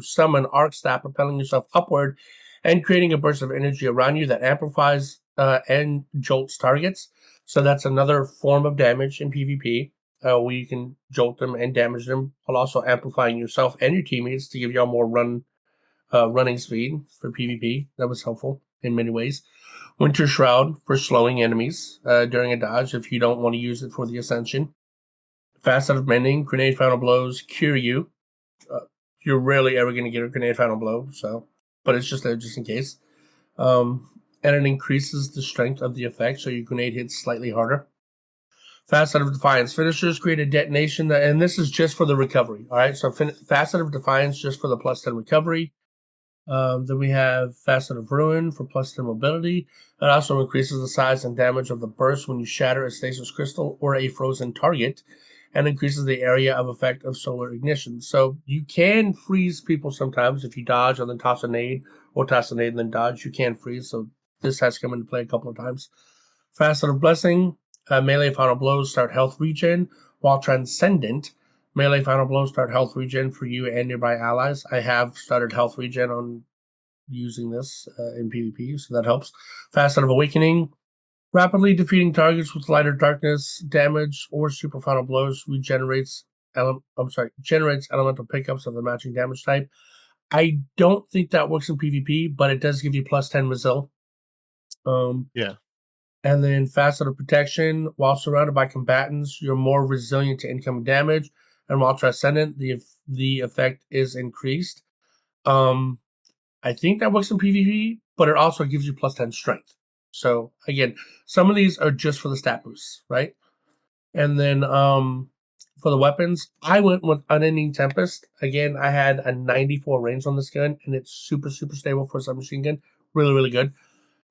summon Arc Staff, propelling yourself upward and creating a burst of energy around you that amplifies and jolts targets. So that's another form of damage in PvP, where you can jolt them and damage them, while also amplifying yourself and your teammates to give y'all more running speed for PvP. That was helpful in many ways. Winter Shroud for slowing enemies during a dodge if you don't want to use it for the Ascension. Fast Out of Mending, Grenade Final Blows cure you. You're rarely ever going to get a Grenade Final Blow, but it's just there just in case. And it increases the strength of the effect, so your grenade hits slightly harder. Fast Out of Defiance. Finishers create a detonation, and this is just for the recovery. All right, so Fast Out of Defiance just for the +10 recovery. Then we have Facet of Ruin for +10 mobility. It also increases the size and damage of the burst when you shatter a stasis crystal or a frozen target, and increases the area of effect of solar ignition. So you can freeze people sometimes if you dodge and then toss a nade, or toss a nade and then dodge. You can freeze, so this has come into play a couple of times. Facet of Blessing, melee final blows start health regen, while Transcendent, melee final blows start health regen for you and nearby allies. I have started health regen on using this in PvP, so that helps. Facet of Awakening, rapidly defeating targets with lighter darkness damage or super final blows regenerates generates elemental pickups of the matching damage type. I don't think that works in PvP, but it does give you +10 resil. Yeah. And then Facet of Protection, while surrounded by combatants, you're more resilient to incoming damage. And while Transcendent, the effect is increased. I think that works in PvP, but it also gives you +10 strength. So again, some of these are just for the stat boosts, right? And then for the weapons, I went with Unending Tempest. Again, I had a 94 range on this gun, and it's super, super stable for a submachine gun. Really, really good.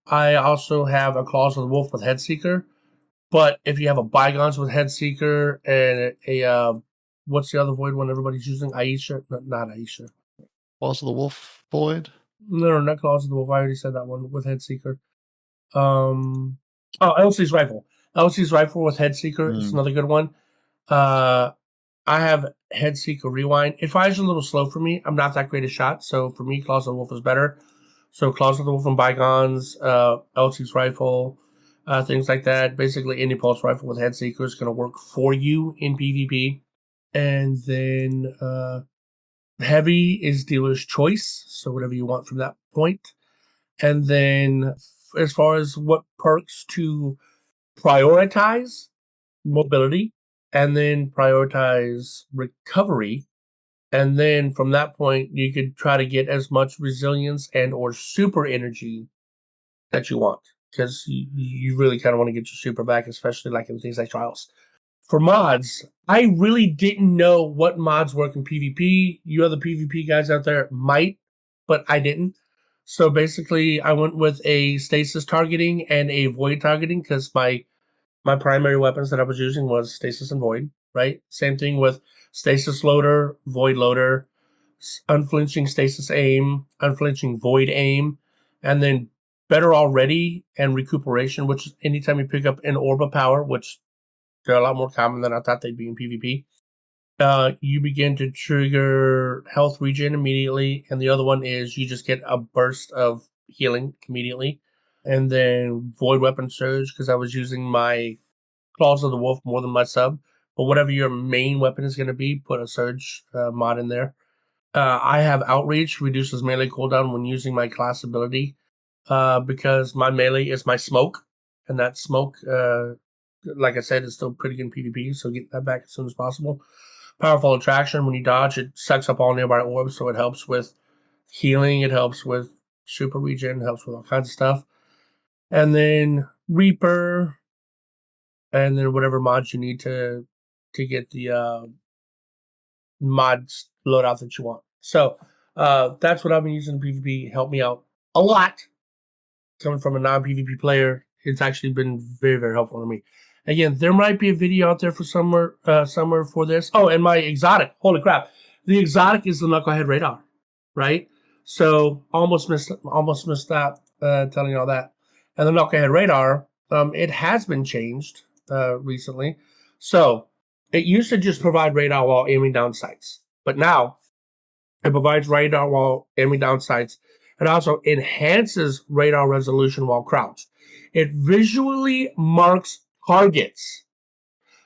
I also have a Claws of the Wolf with Headseeker. But if you have a Bygones with Headseeker and a what's the other void one everybody's using? Aisha? Not Aisha. Claws of the Wolf void? No, not Claws of the Wolf. I already said that one with Headseeker. LC's Rifle. LC's Rifle with Headseeker is another good one. I have Headseeker Rewind. It fires a little slow for me. I'm not that great a shot, so for me, Claws of the Wolf is better. So Claws of the Wolf and Bygones, LC's Rifle, things like that. Basically, any pulse rifle with Headseeker is going to work for you in PvP. And then Heavy is dealer's choice, so whatever you want from that point. And then as far as what perks to prioritize, mobility, and then prioritize recovery. And then from that point, you could try to get as much resilience and or super energy that you want, because you really kind of want to get your super back, especially like in things like trials. For mods, I really didn't know what mods work in PvP. You other PvP guys out there might, but I didn't. So basically, I went with a stasis targeting and a void targeting, because my primary weapons that I was using was stasis and void, right? Same thing with stasis loader, void loader, unflinching stasis aim, unflinching void aim, and then better already and recuperation, which is anytime you pick up an orb of power, which they're a lot more common than I thought they'd be in PvP. You begin to trigger health regen immediately, and the other one is you just get a burst of healing immediately. And then Void Weapon Surge, because I was using my Claws of the Wolf more than my sub. But whatever your main weapon is going to be, put a Surge mod in there. I have Outreach, reduces melee cooldown when using my class ability, because my melee is my smoke, and that smoke, like I said, is still pretty good in PvP, so get that back as soon as possible. Powerful Attraction, when you dodge, it sucks up all nearby orbs, so it helps with healing, it helps with super regen, helps with all kinds of stuff. And then Reaper, and then whatever mods you need to get the mods loadout that you want. So that's what I've been using in PvP. Helped me out a lot. Coming from a non-PvP player, it's actually been very, very helpful to me. Again, there might be a video out there for somewhere for this. Oh, and my exotic. Holy crap. The exotic is the Knucklehead Radar, right? So almost missed that, telling you all that. And the Knucklehead Radar, it has been changed recently. So it used to just provide radar while aiming down sights, but now it provides radar while aiming down sights. It also enhances radar resolution while crouched. It visually marks targets.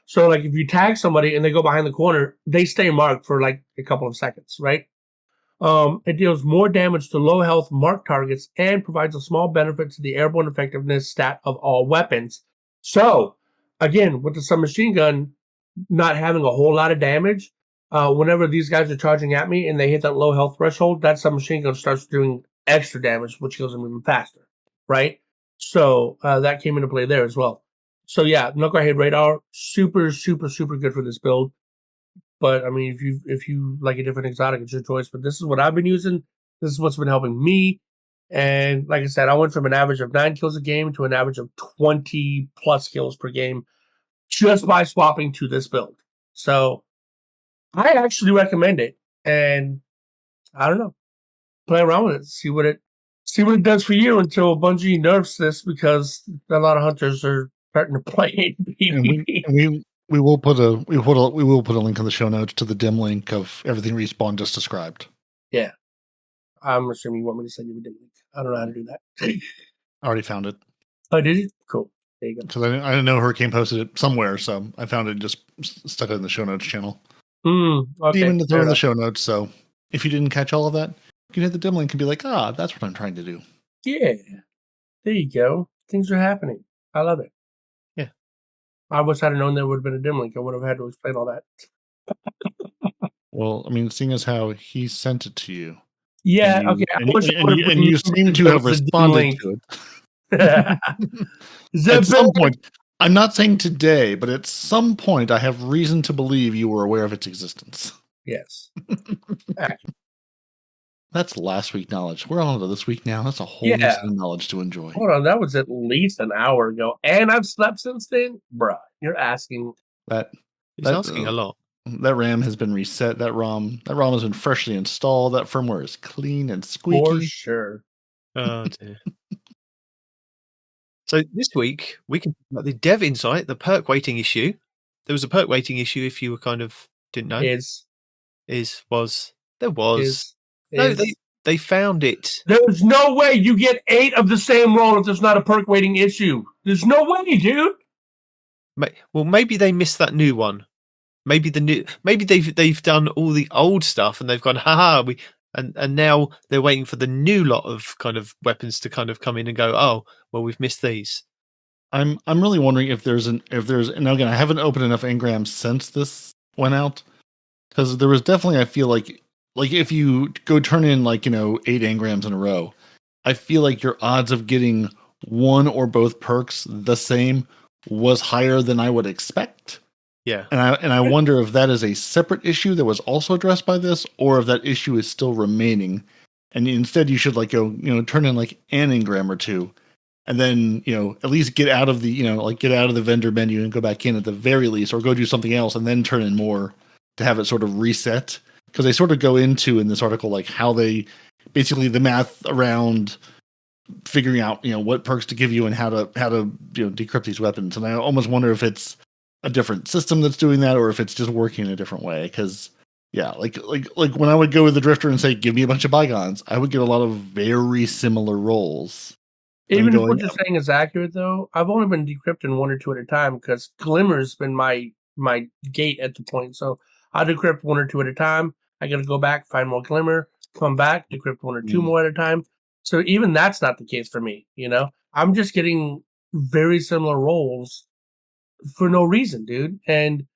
So like if you tag somebody and they go behind the corner, they stay marked for like a couple of seconds, right? It deals more damage to low health marked targets and provides a small benefit to the airborne effectiveness stat of all weapons. So again, with the submachine gun not having a whole lot of damage, whenever these guys are charging at me and they hit that low health threshold, that submachine gun starts doing extra damage, which kills them even faster, right? So that came into play there as well. So yeah, Knucklehead Radar, super, super, super good for this build. But I mean, if you like a different exotic, it's your choice. But this is what I've been using. This is what's been helping me. And like I said, I went from an average of 9 kills a game to an average of 20 plus kills per game just by swapping to this build. So I actually recommend it. And I don't know, play around with it, see what it does for you until Bungie nerfs this, because a lot of hunters are starting to play it. And we will put a link in the show notes to the dim link of everything Respawn just described. Yeah. I'm assuming you want me to send you a dim link. I don't know how to do that. I already found it. Oh, did you? Cool. There you go. Because I didn't know HurriKane posted it somewhere, so I found it and just stuck it in the show notes channel. Okay. Even to throw in the show notes, so if you didn't catch all of that, you can hit the dim link and be like, that's what I'm trying to do. Yeah. There you go. Things are happening. I love it. Yeah. I wish I'd have known there would have been a dim link. I would have had to explain all that. Well, I mean, seeing as how he sent it to you. Yeah, okay. And you seem to have responded to it. At some point, I'm not saying today, but at some point, I have reason to believe you were aware of its existence. Yes. That's last week knowledge. We're on to this week now. That's a whole new set of knowledge to enjoy. Hold on, that was at least an hour ago, and I've slept since then? Bruh, you're asking. He's asking a lot. That RAM has been reset. That ROM has been freshly installed. That firmware is clean and squeaky. For sure. Oh dear. So this week we can talk about the dev insight, the perk waiting issue. There was a perk waiting issue if you were kind of didn't know. They found it. There's no way you get 8 of the same role if there's not a perk waiting issue. There's no way, dude. Well, maybe they missed that new one. Maybe they've done all the old stuff and they've gone, and now they're waiting for the new lot of kind of weapons to kind of come in and go, oh, well, we've missed these. I'm really wondering if there's and again, I haven't opened enough engrams since this went out, because there was definitely, I feel like if you go turn in 8 engrams in a row, I feel like your odds of getting one or both perks the same was higher than I would expect. Yeah. And I wonder if that is a separate issue that was also addressed by this, or if that issue is still remaining. And instead you should go, turn in an engram or 2, and then, at least get out of the, get out of the vendor menu and go back in at the very least, or go do something else and then turn in more to have it sort of reset. Because they sort of go into in this article, how they basically the math around figuring out, what perks to give you and how to decrypt these weapons. And I almost wonder if it's a different system that's doing that, or if it's just working in a different way. Because like when I would go with the Drifter and say, give me a bunch of bygones, I would get a lot of very similar rolls. Even if what you're saying is accurate, though, I've only been decrypting 1 or 2 at a time, because Glimmer's been my gate at the point. So I decrypt 1 or 2 at a time. I got to go back, find more Glimmer, come back, decrypt 1 or 2 more at a time. So even that's not the case for me. I'm just getting very similar rolls for no reason, dude. And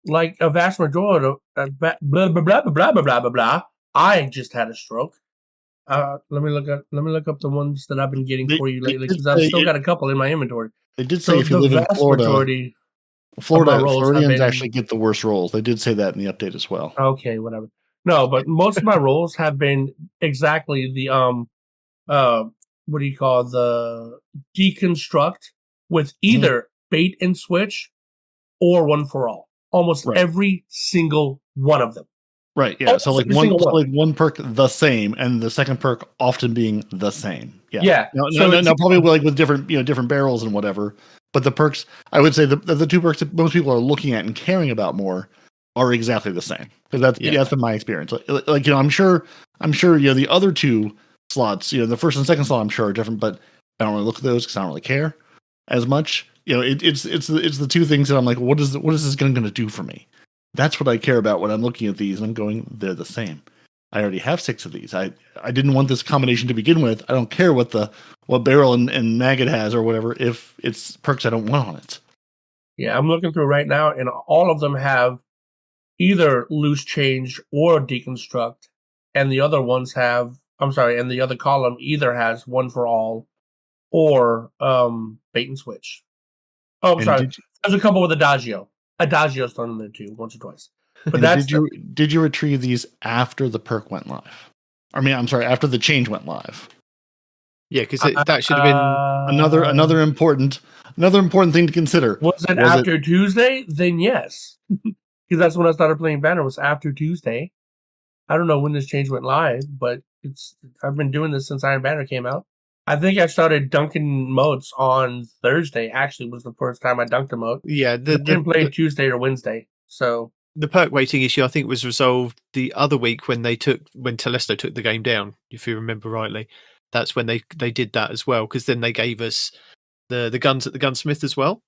a vast majority of blah blah blah blah blah blah blah blah. I just had a stroke. Let me look up the ones that I've been getting for you lately, because I've still got a couple in my inventory. They did say if you live in Florida, Floridians actually get the worst rolls. They did say that in the update as well. Okay, whatever. No, but most of my rolls have been exactly the what do you call the deconstruct with either bait and switch or one for all. Almost every single one of them. Right, yeah. So one perk the same, and the second perk often being the same. Yeah. Now probably with different different barrels and whatever. But the perks, I would say the 2 perks that most people are looking at and caring about more are exactly the same. Because that's been my experience. I'm sure the other 2 slots, the first and second slot, I'm sure are different, but I don't really look at those because I don't really care as much. It's the 2 things that I'm like, what is this going to do for me? That's what I care about when I'm looking at these, and I'm going, they're the same. I already have 6 of these. I didn't want this combination to begin with. I don't care what barrel and mag it has or whatever, if it's perks I don't want on it. Yeah, I'm looking through right now, and all of them have either loose change or deconstruct, and the other ones have, and the other column either has one for all or bait and switch. Oh, there's a couple with Adagio. Adagio's thrown in there too, once or twice. But did you retrieve these after the perk went live? I mean, I'm sorry, after the change went live. Yeah, because that should have been Another important thing to consider. Was it after Tuesday? Then yes, because that's when I started playing Banner. Was after Tuesday. I don't know when this change went live, but I've been doing this since Iron Banner came out. I think I started dunking modes on Thursday. Actually, was the first time I dunked a mode. Yeah, I didn't play Tuesday or Wednesday. So the perk waiting issue, I think, was resolved the other week when Telesto took the game down. If you remember rightly, that's when they did that as well. Because then they gave us the guns at the gunsmith as well.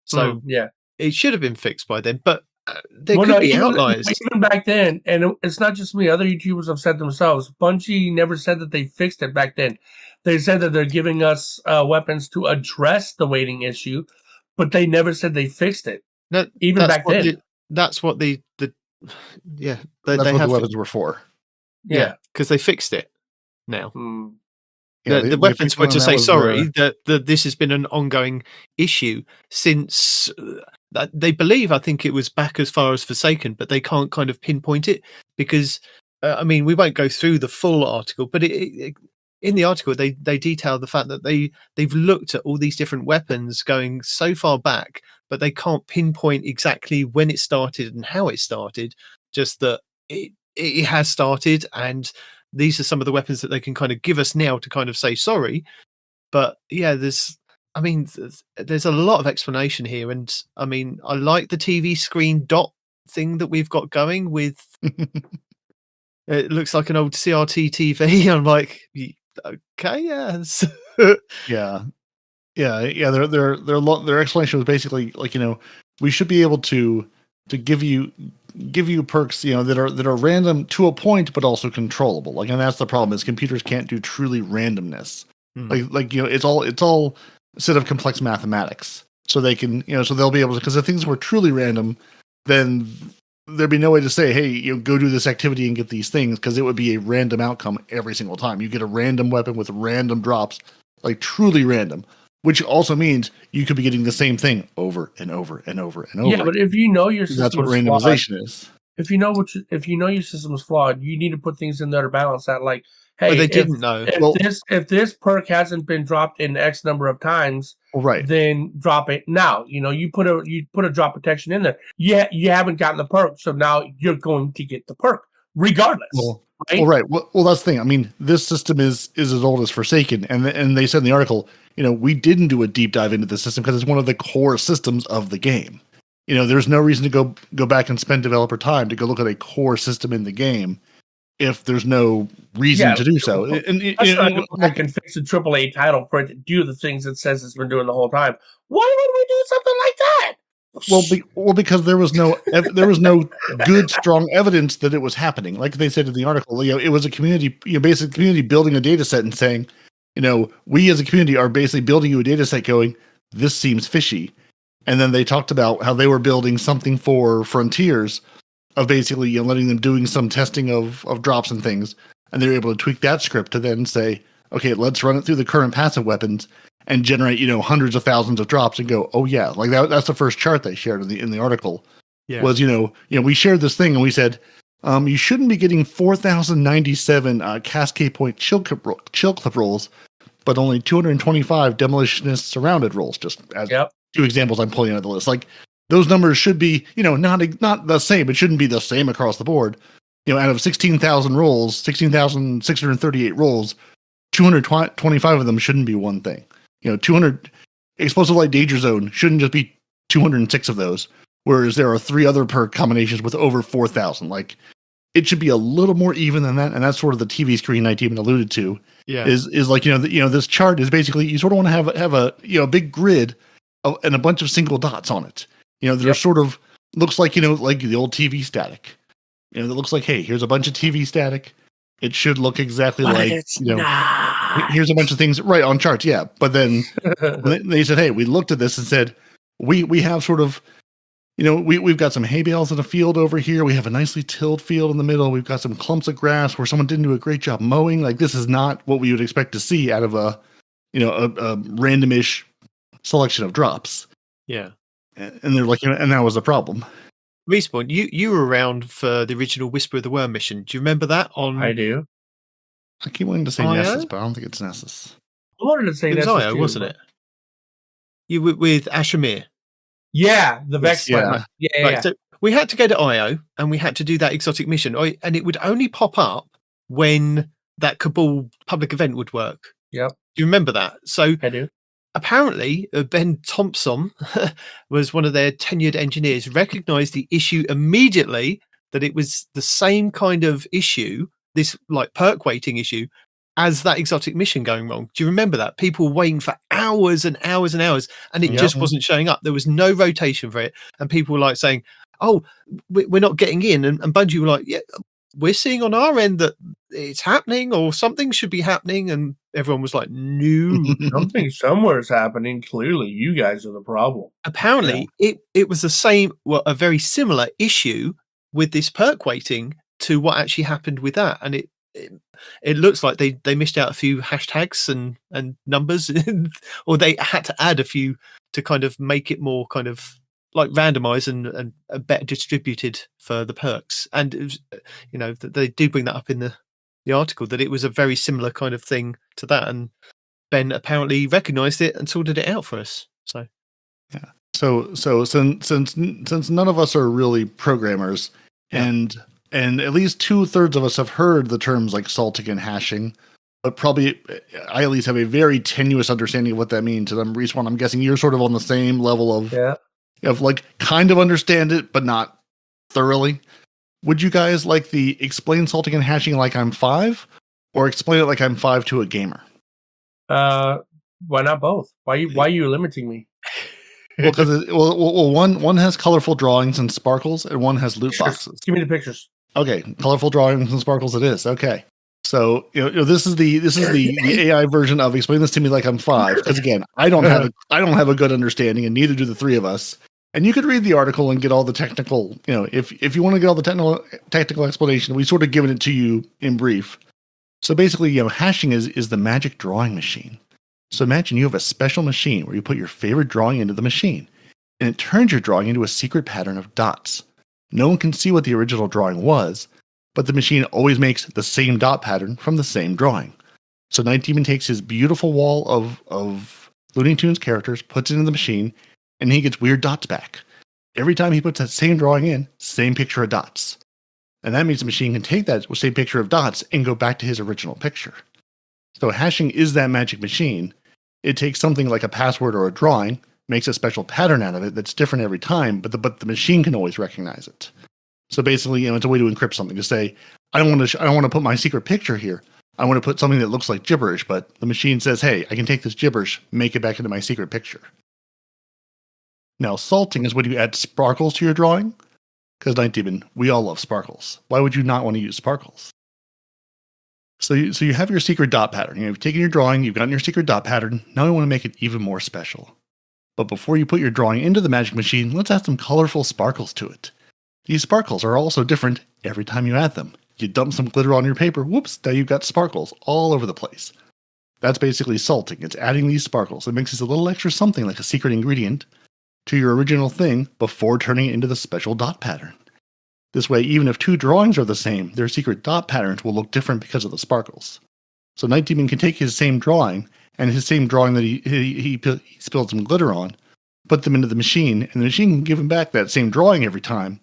So yeah, it should have been fixed by then. But there could be outliers. Even back then, and it's not just me. Other YouTubers have said themselves. Bungie never said that they fixed it back then. They said that they're giving us weapons to address the waiting issue, but they never said they fixed it. No, even back then. That's what the that's what the weapons were for. Yeah, because they fixed it now. Yeah, the weapons were to say sorry that this has been an ongoing issue since they believe. I think it was back as far as Forsaken, but they can't kind of pinpoint it because I mean we won't go through the full article, but in the article they detail the fact that they've looked at all these different weapons going so far back, but they can't pinpoint exactly when it started and how it started. Just that it has started, and these are some of the weapons that they can kind of give us now to kind of say sorry. But yeah, there's a lot of explanation here, and I mean, I like the TV screen dot thing that we've got going with. It looks like an old CRT TV. I'm like, okay, yes. Yeah. Their explanation was basically like, we should be able to give you perks, that are random to a point, but also controllable. Like, and that's the problem is computers can't do truly randomness. It's all a set of complex mathematics. So they can, so they'll be able to, because if things were truly random, then there'd be no way to say, hey, go do this activity and get these things, because it would be a random outcome every single time. You get a random weapon with random drops, like truly random, which also means you could be getting the same thing over and over and over and over. Yeah, but if you know your system, that's what randomization is. If you know your system is flawed, you need to put things in there to balance that. Like, hey, but they didn't know. If this perk hasn't been dropped in X number of times, right, then drop it now. You put a drop protection in there. Yeah, you haven't gotten the perk, so now you're going to get the perk regardless. Right? Well, that's the thing. I mean, this system is as old as Forsaken, and they said in the article, we didn't do a deep dive into the system because it's one of the core systems of the game. There's no reason to go back and spend developer time to go look at a core system in the game if there's no reason to do so. And go back and fix a AAA title for it to do the things it says it's been doing the whole time. Why would we do something like that? Well, because there was no good, strong evidence that it was happening. Like they said in the article, it was a community, basically community building a data set and saying, we as a community are basically building you a data set going, this seems fishy. And then they talked about how they were building something for Frontiers of basically letting them doing some testing of drops and things. And they were able to tweak that script to then say, okay, let's run it through the current passive weapons and generate, hundreds of thousands of drops and go, oh yeah, like that's the first chart they shared in the article. Yeah. Was, we shared this thing and we said, you shouldn't be getting 4,097 cascade point chill clip rolls, but only 225 demolitionist surrounded rolls, just as two examples I'm pulling out of the list. Like, those numbers should be, not the same. It shouldn't be the same across the board. Out of 16,000 rolls, 16,638 rolls, 225 of them shouldn't be one thing. 200 explosive light danger zone shouldn't just be 206 of those. Whereas there are 3 other perk combinations with over 4,000. Like, it should be a little more even than that. And that's sort of the TV screen Nitedemon alluded to. Yeah, is like this chart is basically you sort of want to have a big grid and a bunch of single dots on it. That are sort of looks like like the old TV static. That looks like, hey, here's a bunch of TV static. It should look exactly like here's a bunch of things right on charts. Yeah, but then they said, hey, we looked at this and said we have sort of we've got some hay bales in a field over here. We have a nicely tilled field in the middle. We've got some clumps of grass where someone didn't do a great job mowing. Like, this is not what we would expect to see out of a randomish selection of drops. Yeah. And they're like, and that was the problem. Respawn, you were around for the original Whisper of the Worm mission. Do you remember that? I do. I keep wanting to say IO? Nessus, but I don't think it's Nessus. I wanted to say It was Nessus IO, too, wasn't but- it? You were with Ashamir. Yeah, the Vex yeah. Slammer. Yeah, Right, yeah. so we had to go to IO and we had to do that exotic mission. And it would only pop up when that Cabal public event would work. Yep, Do you remember that? So I do. apparently, Ben Thompson was one of their tenured engineers, recognized the issue immediately, that it was the same kind of issue, this like perk waiting issue, as that exotic mission going wrong. Do you remember that? People were waiting for hours and hours and hours, and it Yep. just wasn't showing up. There was no rotation for it. And people were like saying, oh, we're not getting in. And Bungie were like, yeah, we're seeing on our end that it's happening or something should be happening. And everyone was like, no. Something somewhere is happening. Clearly, you guys are the problem. Apparently, it was the same, well, a very similar issue with this perk waiting to what actually happened with that. And it looks like they missed out a few hashtags and numbers, or they had to add a few to kind of make it more kind of like randomized and better distributed for the perks. And it was, they do bring that up in the article, that it was a very similar kind of thing to that. And Ben apparently recognized it and sorted it out for us. So Yeah. So since none of us are really programmers, and at least 2/3 of us have heard the terms like salting and hashing, but probably I at least have a very tenuous understanding of what that means. And Respawn, I'm guessing you're sort of on the same level of like kind of understand it, but not thoroughly. Would you guys like the explain salting and hashing like I'm 5, or explain it like I'm 5 to a gamer? Why not both? Why are you limiting me? Well, because one has colorful drawings and sparkles, and one has loot boxes. Give me the pictures. Okay, colorful drawings and sparkles. It is okay. So this is the AI version of explain this to me like I'm 5. Because again, I don't have a good understanding, and neither do the three of us. And you could read the article and get all the technical. If you want to get all the technical explanation, we sort of given it to you in brief. So basically, hashing is the magic drawing machine. So imagine you have a special machine where you put your favorite drawing into the machine, and it turns your drawing into a secret pattern of dots. No one can see what the original drawing was, but the machine always makes the same dot pattern from the same drawing. So Nitedemon takes his beautiful wall of Looney Tunes characters, puts it in the machine, and he gets weird dots back. Every time he puts that same drawing in, same picture of dots. And that means the machine can take that same picture of dots and go back to his original picture. So hashing is that magic machine. It takes something like a password or a drawing, makes a special pattern out of it that's different every time, but the machine can always recognize it. So basically, it's a way to encrypt something, to say, I don't want to put my secret picture here. I want to put something that looks like gibberish, but the machine says, hey, I can take this gibberish, make it back into my secret picture. Now, salting is when you add sparkles to your drawing, because Nitedemon, we all love sparkles. Why would you not want to use sparkles? So you have your secret dot pattern. You've taken your drawing, you've gotten your secret dot pattern. Now you want to make it even more special. But before you put your drawing into the magic machine, let's add some colorful sparkles to it. These sparkles are also different every time you add them. You dump some glitter on your paper, whoops, now you've got sparkles all over the place. That's basically salting. It's adding these sparkles. It mixes a little extra something like a secret ingredient to your original thing before turning it into the special dot pattern. This way, even if 2 drawings are the same, their secret dot patterns will look different because of the sparkles. So Nitedemon can take his same drawing, and his same drawing that he spilled some glitter on, put them into the machine, and the machine can give him back that same drawing every time.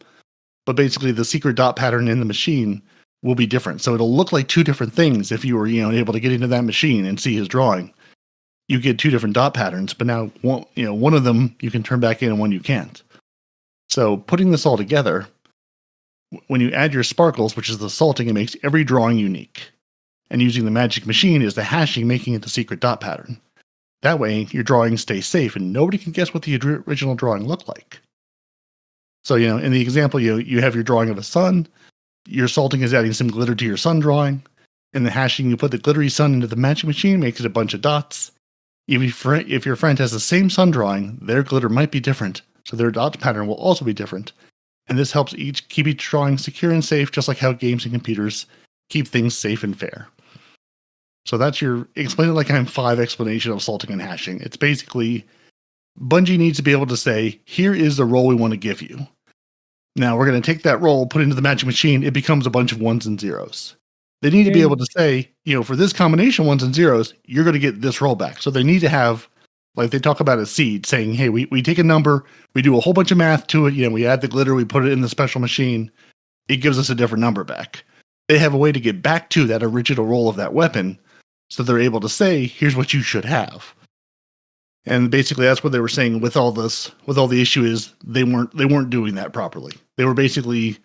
But basically, the secret dot pattern in the machine will be different. So it'll look like 2 different things if you were able to get into that machine and see his drawing. You get 2 different dot patterns, but now one of them you can turn back in and one you can't. So putting this all together, when you add your sparkles, which is the salting, it makes every drawing unique. And using the magic machine is the hashing, making it the secret dot pattern. That way, your drawings stay safe and nobody can guess what the original drawing looked like. So, in the example, you have your drawing of a sun, your salting is adding some glitter to your sun drawing. In the hashing, you put the glittery sun into the magic machine, makes it a bunch of dots. If your friend has the same sun drawing, their glitter might be different, so their dot pattern will also be different. And this helps keep each drawing secure and safe, just like how games and computers keep things safe and fair. So that's your explain it like I'm 5 explanation of salting and hashing. It's basically Bungie needs to be able to say, here is the role we want to give you. Now we're going to take that role, put it into the magic machine. It becomes a bunch of 1s and 0s. They need to be able to say, for this combination ones and zeros, you're going to get this rollback. So they need to have, like they talk about a seed, saying, hey, we take a number, we do a whole bunch of math to it, we add the glitter, we put it in the special machine, it gives us a different number back. They have a way to get back to that original roll of that weapon, so they're able to say, here's what you should have. And basically that's what they were saying with all the issue is they weren't doing that properly. They were basically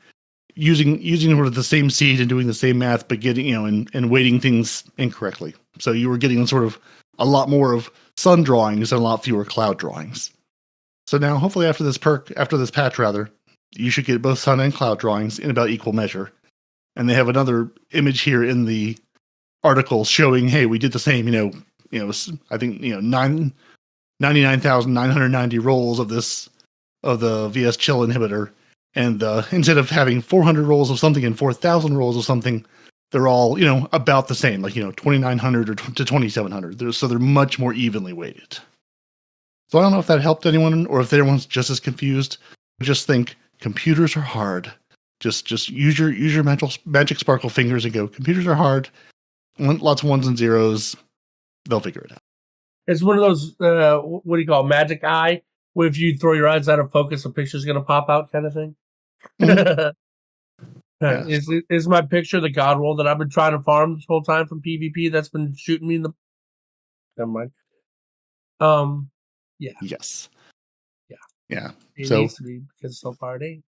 using sort of the same seed and doing the same math, but getting, and weighting things incorrectly. So you were getting sort of a lot more of sun drawings and a lot fewer cloud drawings. So now, hopefully after this patch, you should get both sun and cloud drawings in about equal measure. And they have another image here in the article showing, hey, we did the same, I think, 99,990 rolls of the VS Chill inhibitor. And instead of having 400 rolls of something and 4,000 rolls of something, they're all, about the same, like, 2,900 to 2,700. So they're much more evenly weighted. So I don't know if that helped anyone or if everyone's just as confused. Just think computers are hard. Just use your magic sparkle fingers and go, computers are hard. Lots of ones and zeros. They'll figure it out. It's one of those, what do you call it, magic eye? Where if you throw your eyes out of focus, a picture's going to pop out kind of thing. Yes. Is my picture the god roll that I've been trying to farm this whole time from PvP that's been shooting me in the... Never mind. Yeah. Yes. Yeah. It needs to be, because so far it ain't.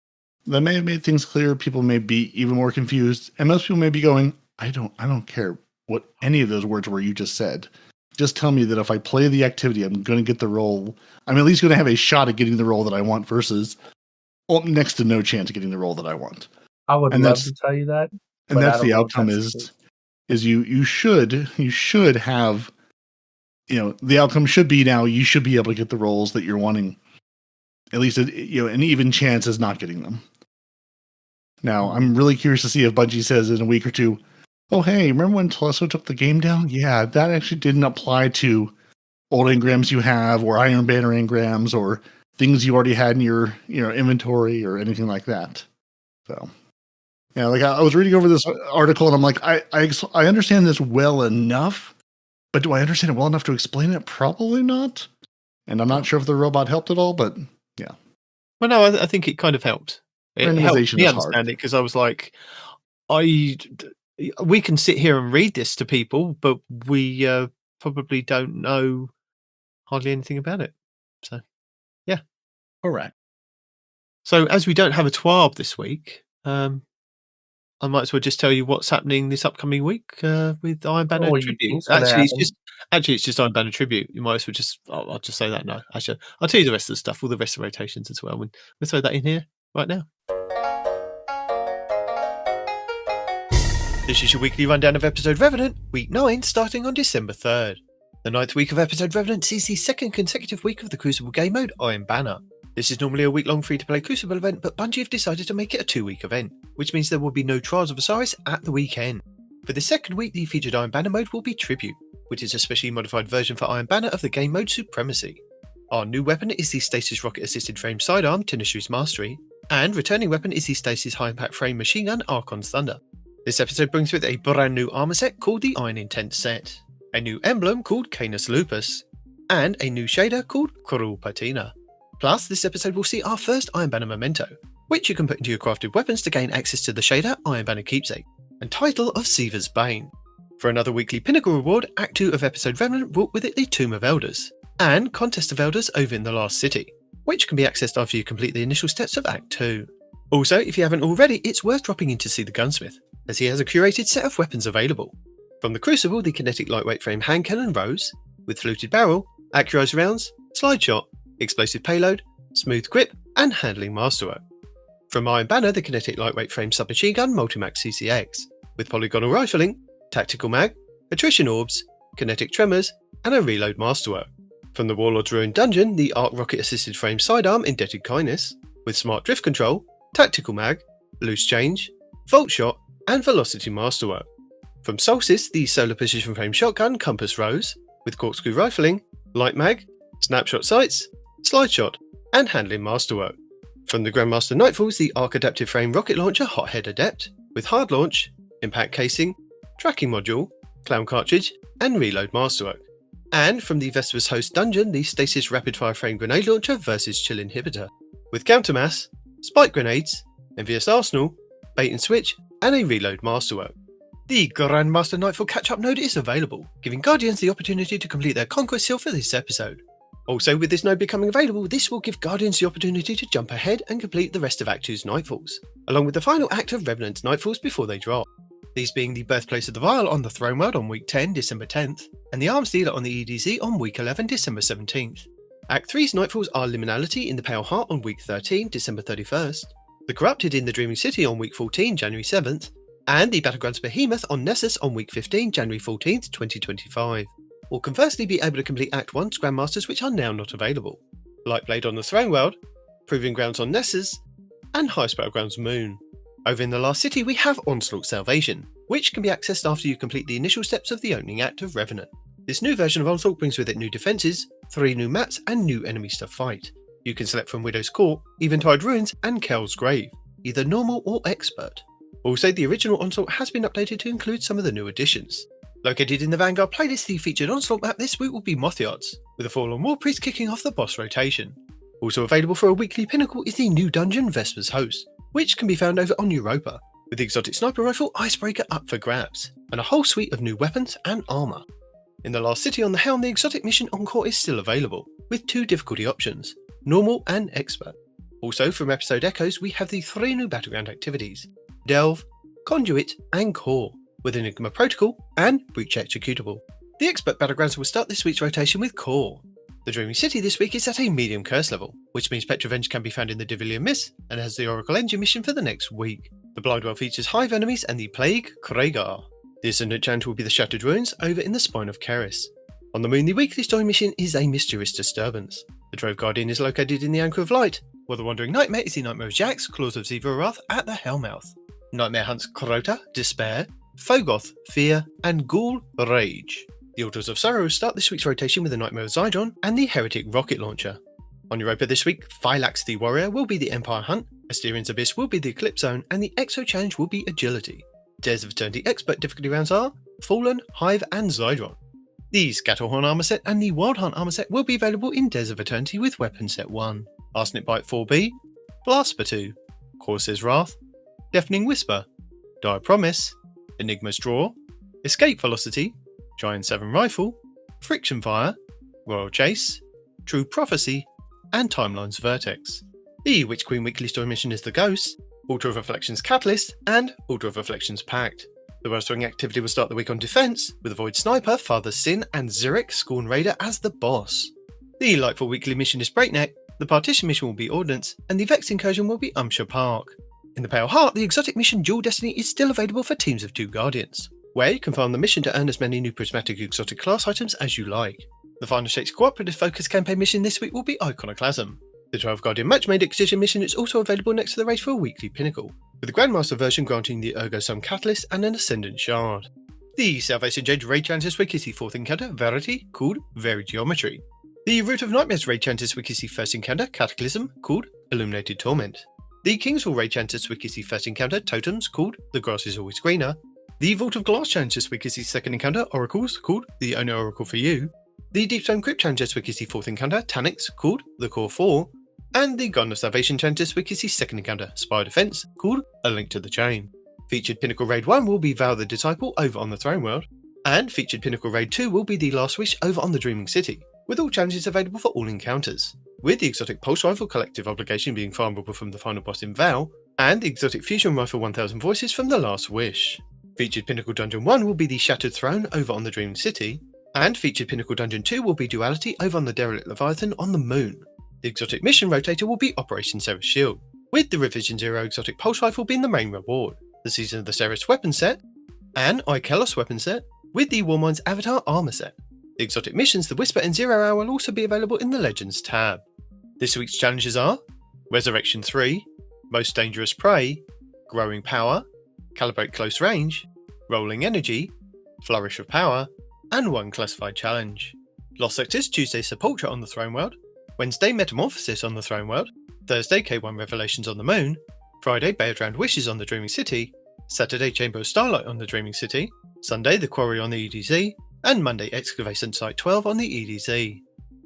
That may have made things clear. People may be even more confused. And most people may be going, I don't care what any of those words were you just said. Just tell me that if I play the activity, I'm going to get the roll. I'm at least going to have a shot at getting the roll that I want versus next to no chance of getting the roll that I want. I would love to tell you that. And that's the outcome is you should have, the outcome should be now you should be able to get the rolls that you're wanting. At least, an even chance is not getting them. Now, I'm really curious to see if Bungie says in a week or two, oh, hey, remember when Telesso took the game down? Yeah, that actually didn't apply to old engrams you have or Iron Banner engrams or things you already had in your inventory or anything like that. So, yeah, like I was reading over this article and I'm like, I understand this well enough, but do I understand it well enough to explain it? Probably not. And I'm not sure if the robot helped at all, but yeah. Well, no, I think it kind of helped. It helped me understand it because I was like, we can sit here and read this to people, but we probably don't know hardly anything about it. So, yeah. Correct. So, as we don't have a TWAB this week, I might as well just tell you what's happening this upcoming week with Iron Banner Tribute. Actually, it's just Iron Banner Tribute. You might as well just, I'll just say that now. Actually, I'll tell you the rest of the stuff, all the rest of the rotations as well. We'll throw that in here right now. This is your weekly rundown of episode Revenant, week 9, starting on December 3rd. The 9th week of episode Revenant sees the second consecutive week of the Crucible game mode, Iron Banner. This is normally a week-long free-to-play Crucible event, but Bungie have decided to make it a 2-week event, which means there will be no Trials of Osiris at the weekend. For the second week, the featured Iron Banner mode will be Tribute, which is a specially modified version for Iron Banner of the game mode Supremacy. Our new weapon is the Stasis Rocket-assisted frame sidearm, Tinasha's Mastery, and returning weapon is the Stasis high-impact frame machine gun, Archon's Thunder. This episode brings with it a brand new armor set called the Iron Intent set, a new emblem called Canis Lupus, and a new shader called Cruel Patina. Plus, this episode will see our first Iron Banner memento, which you can put into your crafted weapons to gain access to the shader Iron Banner Keepsake, and title of Siva's Bane. For another weekly pinnacle reward, Act 2 of episode Revenant brought with it the Tomb of Elders, and Contest of Elders over in the Last City, which can be accessed after you complete the initial steps of Act 2. Also, if you haven't already, it's worth dropping in to see the gunsmith, as he has a curated set of weapons available. From the Crucible, the kinetic lightweight frame hand cannon Rose, with fluted barrel, accurized rounds, slide shot, explosive payload, smooth grip, and handling masterwork. From Iron Banner, the kinetic lightweight frame submachine gun Multimax CCX, with polygonal rifling, tactical mag, attrition orbs, kinetic tremors, and a reload masterwork. From the Warlord's Ruined Dungeon, the Arc Rocket assisted frame sidearm Indebted Kindness, with smart drift control, tactical mag, loose change, vault shot, and velocity masterwork. From Solstice, the solar position frame shotgun Compass Rose, with corkscrew rifling, light mag, snapshot sights, slide shot, and handling masterwork. From the Grandmaster Nightfalls, the Arc adaptive frame rocket launcher Hothead Adept, with hard launch, impact casing, tracking module, clown cartridge, and reload masterwork. And from the Vesper's Host dungeon, the Stasis Rapid Fire Frame Grenade Launcher versus Chill Inhibitor, with countermass, spike grenades, envious arsenal, bait and switch, and a reload masterwork. The Grandmaster Nightfall catch-up node is available, giving Guardians the opportunity to complete their conquest seal for this episode. Also, with this node becoming available, this will give Guardians the opportunity to jump ahead and complete the rest of Act 2's Nightfalls, along with the final act of Revenant Nightfalls before they drop. These being the Birthplace of the Vial on the Throne World on week 10, December 10th, and the Arms Dealer on the EDZ on week 11, December 17th. Act 3's Nightfalls are Liminality in the Pale Heart on week 13, December 31st, The Corrupted in the Dreaming City on week 14, January 7th, and the Battlegrounds Behemoth on Nessus on week 15, January 14th, 2025. Or conversely be able to complete Act 1's Grandmasters which are now not available. Lightblade on the Throne World, Proving Grounds on Nessus, and Highest Battlegrounds Moon. Over in the Last City we have Onslaught Salvation, which can be accessed after you complete the initial steps of the opening act of Revenant. This new version of Onslaught brings with it new defences, 3 new mats, and new enemies to fight. You can select from Widow's Court, Eventide Ruins, and Kel's Grave, either normal or expert. Also, the original Onslaught has been updated to include some of the new additions. Located in the Vanguard playlist, the featured Onslaught map this week will be Mothyards, with a Fallen War Priest kicking off the boss rotation. Also available for a weekly pinnacle is the new dungeon Vesper's Host, which can be found over on Europa, with the exotic sniper rifle Icebreaker up for grabs, and a whole suite of new weapons and armour. In the Last City on the Helm, the exotic mission Encore is still available, with 2 difficulty options, normal and expert. Also from episode Echoes we have the 3 new battleground activities, Delve, Conduit and Core, with Enigma Protocol and Breach Executable. The expert battlegrounds will start this week's rotation with Core. The Dreaming City this week is at a medium curse level, which means Petrovenge can be found in the Devillian Mist and has the Oracle Engine mission for the next week. The Blindwell features Hive enemies and the Plague Kragar. The Ascendant Chant will be the Shattered Ruins over in the Spine of Keris. On the Moon, the weekly story mission is a mysterious disturbance. The Drove Guardian is located in the Anchor of Light, while the Wandering Nightmare is the Nightmare of Jax, Claws of Zevarath at the Hellmouth. Nightmare hunts Crota, Despair, Fogoth, Fear, and Ghoul, Rage. The Altars of Sorrow start this week's rotation with the Nightmare of Zydron and the Heretic Rocket Launcher. On Europa this week, Phylax the Warrior will be the Empire Hunt, Asterian's Abyss will be the Eclipse Zone, and the Exo Challenge will be Agility. Dares of Eternity expert difficulty rounds are Fallen, Hive, and Zydron. The Scatterhorn armor set and the Wild Hunt armor set will be available in Dares of Eternity with Weapon Set 1. Arsenic Bite 4B, Blasper 2, Corsair's Wrath, Deafening Whisper, Dire Promise, Enigma's Draw, Escape Velocity, Giant 7 Rifle, Friction Fire, Royal Chase, True Prophecy, and Timeline's Vertex. The Witch Queen weekly story mission is The Ghost, Altar of Reflections Catalyst, and Altar of Reflections Pact. The Wellspring activity will start the week on Defense, with Void Sniper, Father Sin, and Zurich Scorn Raider as the boss. The Lightfall weekly mission is Breakneck, the Partition mission will be Ordnance, and the Vex incursion will be Umshire Park. In the Pale Heart, the exotic mission Dual Destiny is still available for teams of 2 Guardians, where you can farm the mission to earn as many new prismatic exotic class items as you like. The Final Shakes cooperative focus campaign mission this week will be Iconoclasm. The 12 Guardian Match-Made Excision mission is also available next to the race for a weekly pinnacle, with the Grandmaster version granting the Ergo Sum Catalyst and an Ascendant Shard. The Salvation Jade raid challenge this week is the 4th encounter, Verity, called Varigeometry. The Root of Nightmares raid challenge this week is the 1st encounter, Cataclysm, called Illuminated Torment. The Kingsville raid challenge this week is the 1st encounter, Totems, called The Grass is Always Greener. The Vault of Glass challenge this week is the 2nd encounter, Oracles, called The Only Oracle for You. The Deepstone Crypt challenge this week is the 4th encounter, Tanix, called The Core 4. And the Garden of Salvation challenge this week is the 2nd encounter, Spire Defense, called A Link to the Chain. Featured Pinnacle Raid 1 will be Val the Disciple over on the Throne World, and featured Pinnacle Raid 2 will be The Last Wish over on the Dreaming City, with all challenges available for all encounters, with the exotic Pulse Rifle Collective Obligation being farmable from the final boss in Val, and the exotic Fusion Rifle 1000 Voices from The Last Wish. Featured Pinnacle Dungeon 1 will be the Shattered Throne over on the Dreaming City, and featured Pinnacle Dungeon 2 will be Duality over on the Derelict Leviathan on the Moon. The exotic mission rotator will be Operation Seraph Shield, with the Revision Zero exotic Pulse Rifle being the main reward, the Season of the Seraph weapon set, and Ikelos weapon set, with the Warmind's Avatar armor set. The exotic missions, the Whisper and 0 Hour will also be available in the Legends tab. This week's challenges are Resurrection 3, Most Dangerous Prey, Growing Power, Calibrate Close Range, Rolling Energy, Flourish of Power, and 1 Classified Challenge. Lost Sectors Tuesday Sepultura on the Throne World, Wednesday Metamorphosis on the Throne World, Thursday K1 Revelations on the Moon, Friday Beardround Wishes on the Dreaming City, Saturday Chamber of Starlight on the Dreaming City, Sunday, the Quarry on the EDZ, and Monday, Excavation Site 12 on the EDZ.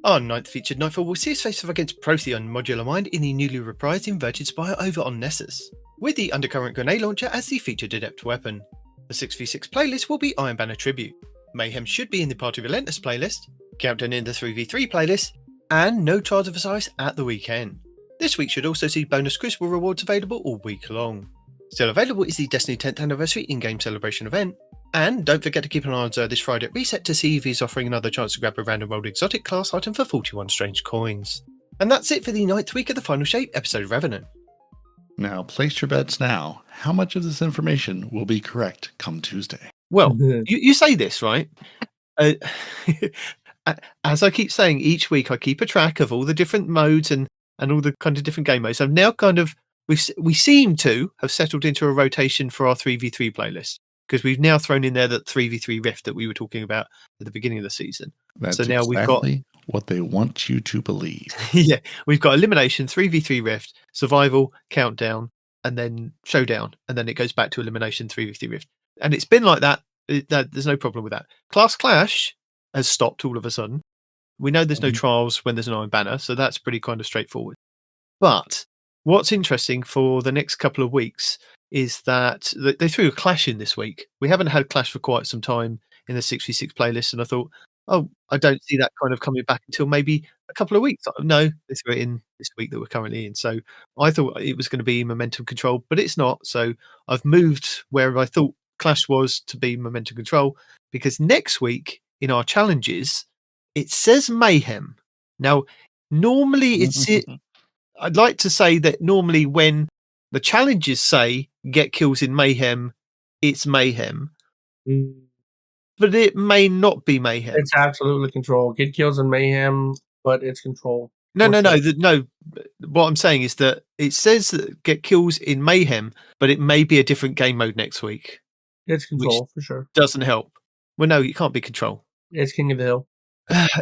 Our 9th featured Nightfall will see us face off against Peroty on Modular Mind in the newly reprised Inverted Spire over on Nessus, with the Undercurrent Grenade Launcher as the featured adept weapon. The 6v6 playlist will be Iron Banner Tribute. Mayhem should be in the Party Relentless playlist, Countdown in the 3v3 playlist, and no Trials of Osiris at the weekend. This week should also see bonus Crucible rewards available all week long. Still available is the Destiny 10th Anniversary in-game celebration event, and don't forget to keep an eye on Zer this Friday at Reset to see if he's offering another chance to grab a random rolled exotic class item for 41 strange coins. And that's it for the 9th week of the Final Shape episode of Revenant. Now, place your bets now. How much of this information will be correct come Tuesday? Well, you say this, right? As I keep saying, each week I keep a track of all the different modes and all the kind of different game modes. I've now kind of, we seem to have settled into a rotation for our 3v3 playlist, because we've now thrown in there that 3v3 Rift that we were talking about at the beginning of the season. That's so now exactly we've got what they want you to believe. Yeah, we've got Elimination, 3v3 Rift, Survival, Countdown, and then Showdown, and then it goes back to Elimination, 3v3 Rift. And it's been like that. There's no problem with that. Class Clash has stopped all of a sudden. We know there's no trials when there's an Iron Banner, so that's pretty kind of straightforward. But what's interesting for the next couple of weeks is that they threw a Clash in this week. We haven't had Clash for quite some time in the 6v6 playlist, and I thought, oh, I don't see that kind of coming back until maybe a couple of weeks. No, they threw it in this week that we're currently in. So I thought it was going to be Momentum Control, but it's not. So I've moved where I thought Clash was to be Momentum Control, because next week in our challenges, it says Mayhem. Now, normally I'd like to say that normally when the challenges say get kills in Mayhem, it's Mayhem. But it may not be Mayhem. It's absolutely Control. Get kills in Mayhem, but it's Control. No. What I'm saying is that it says that get kills in Mayhem, but it may be a different game mode next week. It's Control, for sure. Doesn't help. Well, no, it can't be Control. It's King of the Hill.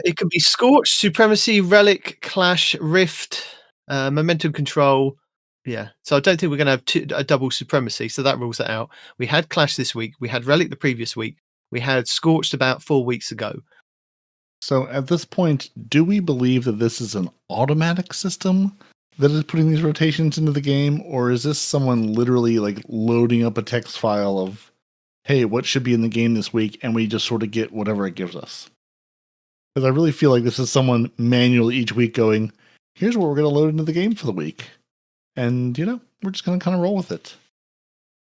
It can be Scorch, Supremacy, Relic, Clash, Rift, Momentum Control. Yeah, so I don't think we're going to have a double Supremacy, so that rules that out. We had Clash this week. We had Relic the previous week. We had Scorched about 4 weeks ago. So at this point, do we believe that this is an automatic system that is putting these rotations into the game, or is this someone literally like loading up a text file of, hey, what should be in the game this week, and we just sort of get whatever it gives us? Because I really feel like this is someone manually each week going, here's what we're going to load into the game for the week. And, we're just going to kind of roll with it.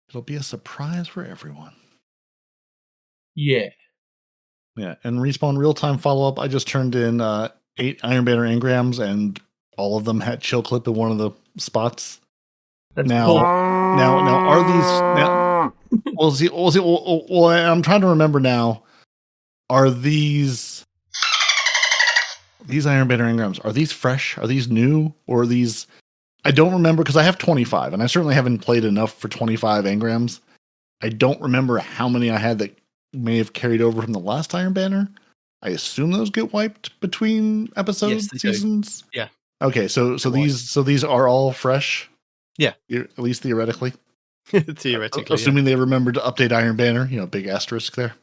It'll be a surprise for everyone. Yeah. Yeah, and Respawn real-time follow-up, I just turned in 8 Iron Banner engrams, and all of them had chill clip in one of the spots. That's now, cool. now are these... Well, I'm trying to remember now. Are these Iron Banner engrams, are these fresh? Are these new? Or are these... I don't remember, because I have 25, and I certainly haven't played enough for 25 engrams. I don't remember how many I had that may have carried over from the last Iron Banner. I assume those get wiped between episodes, seasons. Do. Yeah. Okay, so these are all fresh. Yeah, at least theoretically. Theoretically, assuming they remember to update Iron Banner. Big asterisk there.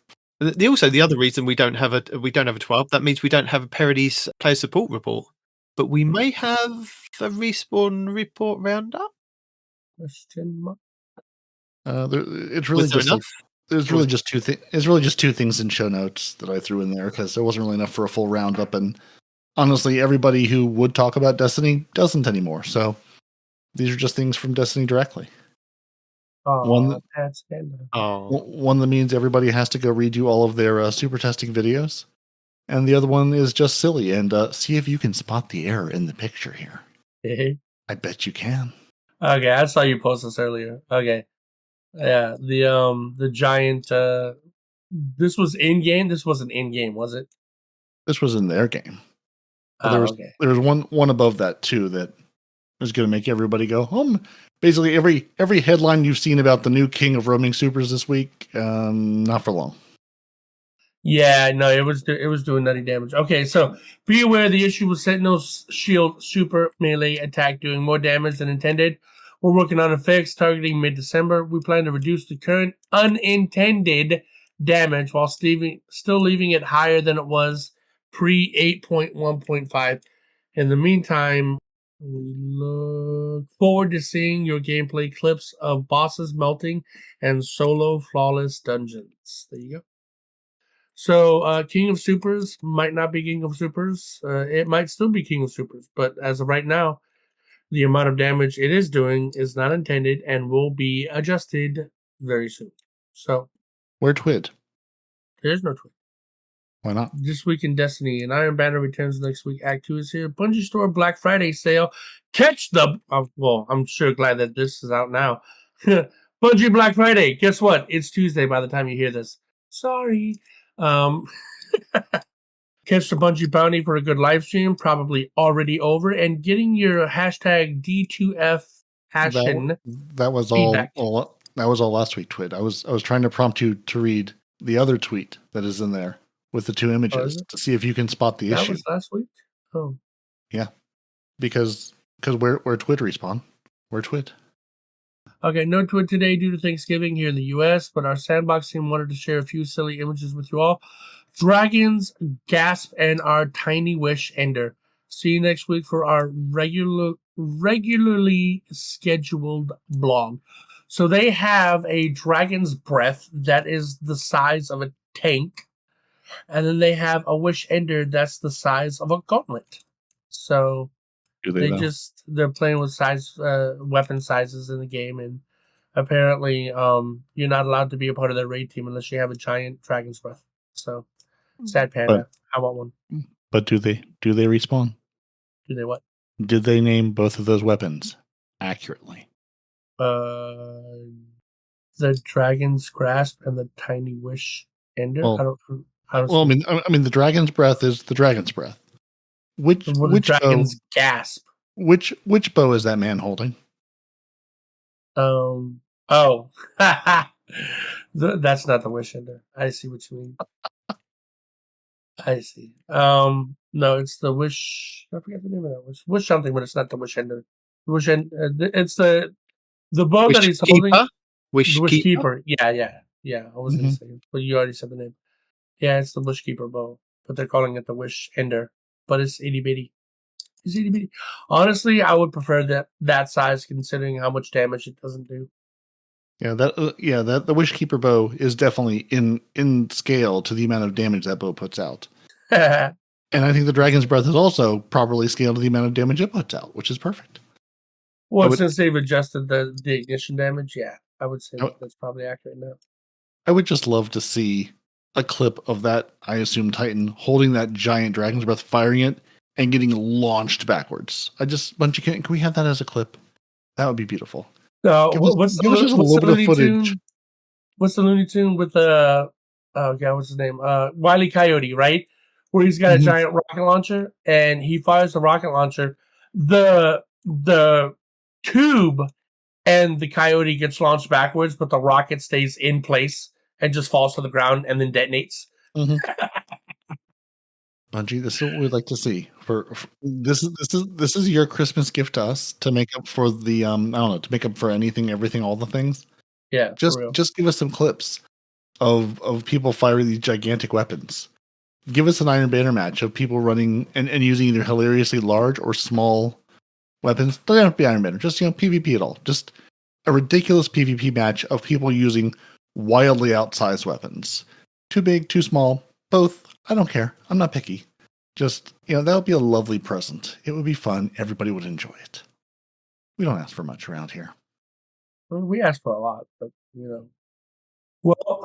The other reason we don't have a 12, that means we don't have a Peroty's player support report, but we may have a Respawn report roundup. Question mark. It's really just enough? There's really just two things. It's really just 2 things in show notes that I threw in there because there wasn't really enough for a full roundup. And honestly, everybody who would talk about Destiny doesn't anymore. So these are just things from Destiny directly. One that means everybody has to go redo all of their super testing videos, and the other one is just silly. And see if you can spot the error in the picture here. I bet you can. Okay, I saw you post this earlier. Okay. Yeah, the giant. This was in game. This wasn't in game, was it? This was in their game. There was one above that too that was going to make everybody go. Basically, every headline you've seen about the new king of roaming supers this week, not for long. Yeah, no, it was doing nutty damage. Okay, so be aware the issue with Sentinel's shield super melee attack doing more damage than intended. We're working on a fix targeting mid-December. We plan to reduce the current unintended damage while still leaving it higher than it was pre 8.1.5. In the meantime, we look forward to seeing your gameplay clips of bosses melting and solo flawless dungeons. There you go. So, King of Supers might not be King of Supers. It might still be King of Supers, but as of right now, the amount of damage it is doing is not intended and will be adjusted very soon. So, Where Twid? there's no twist. Why not? This week in Destiny, and Iron Banner returns next week. Act 2 is here. Bungie Store Black Friday sale. Catch the... well, I'm sure glad that this is out now. Bungie Black Friday. Guess what? It's Tuesday by the time you hear this. Sorry. Catch the Bungie Bounty for a good live stream. Probably already over. And getting your hashtag D2F hashin. That was all that was all last week, Twid. I was trying to prompt you to read the other tweet that is in there with the two images to see if you can spot the issue. That was last week? Oh. Yeah. Because where Twid respawn? Where Twid? Okay, no Twid today due to Thanksgiving here in the US, but our sandbox team wanted to share a few silly images with you all. Dragons, Gasp, and our Tiny Wish Ender. See you next week for our regularly scheduled blog. So they have a Dragon's Breath that is the size of a tank. And then they have a Wish Ender that's the size of a gauntlet. So they're playing with weapon sizes in the game, and apparently you're not allowed to be a part of their raid team unless you have a giant Dragon's Breath. So sad panda. I want one. But do they respawn? Do they what? Did they name both of those weapons accurately? The Dragon's Grasp and the Tiny Wish Ender. Well, I mean, the Dragon's Breath is the Dragon's Breath. Which Dragon's Gasp? Which bow is that man holding? That's not the Wish Ender. I see what you mean. I see. No, it's the Wish. I forget the name of that. Wish something, but it's not the Wish Ender. It's the bow that he's holding. Wish Keeper. Yeah. I was gonna say, but you already said the name. Yeah, it's the Wish Keeper bow, but they're calling it the Wish Ender. But it's itty bitty. It's itty bitty. Honestly, I would prefer that size, considering how much damage it doesn't do. Yeah, the Wish Keeper bow is definitely in scale to the amount of damage that bow puts out. And I think the Dragon's Breath is also properly scaled to the amount of damage it puts out, which is perfect. Well, since they've adjusted the ignition damage, yeah, I would say that's probably accurate now. I would just love to see a clip of that, I assume, Titan holding that giant Dragon's Breath, firing it, and getting launched backwards. Bungie, can we have that as a clip? That would be beautiful. What's the Looney Tune with the what's his name? Wile E. Coyote, right? Where he's got a giant rocket launcher and he fires the rocket launcher. The tube and the coyote gets launched backwards, but the rocket stays in place and just falls to the ground and then detonates. Bungie, this is what we'd like to see. This is your Christmas gift to us to make up for the I don't know, to make up for anything, everything, all the things. Yeah, just give us some clips of people firing these gigantic weapons. Give us an Iron Banner match of people running and using either hilariously large or small weapons. Doesn't have to be Iron Banner, just PvP at all. Just a ridiculous PvP match of people using wildly outsized weapons. Too big, too small, both. I don't care. I'm not picky. Just, that would be a lovely present. It would be fun. Everybody would enjoy it. We don't ask for much around here. Well, we ask for a lot, but, Well,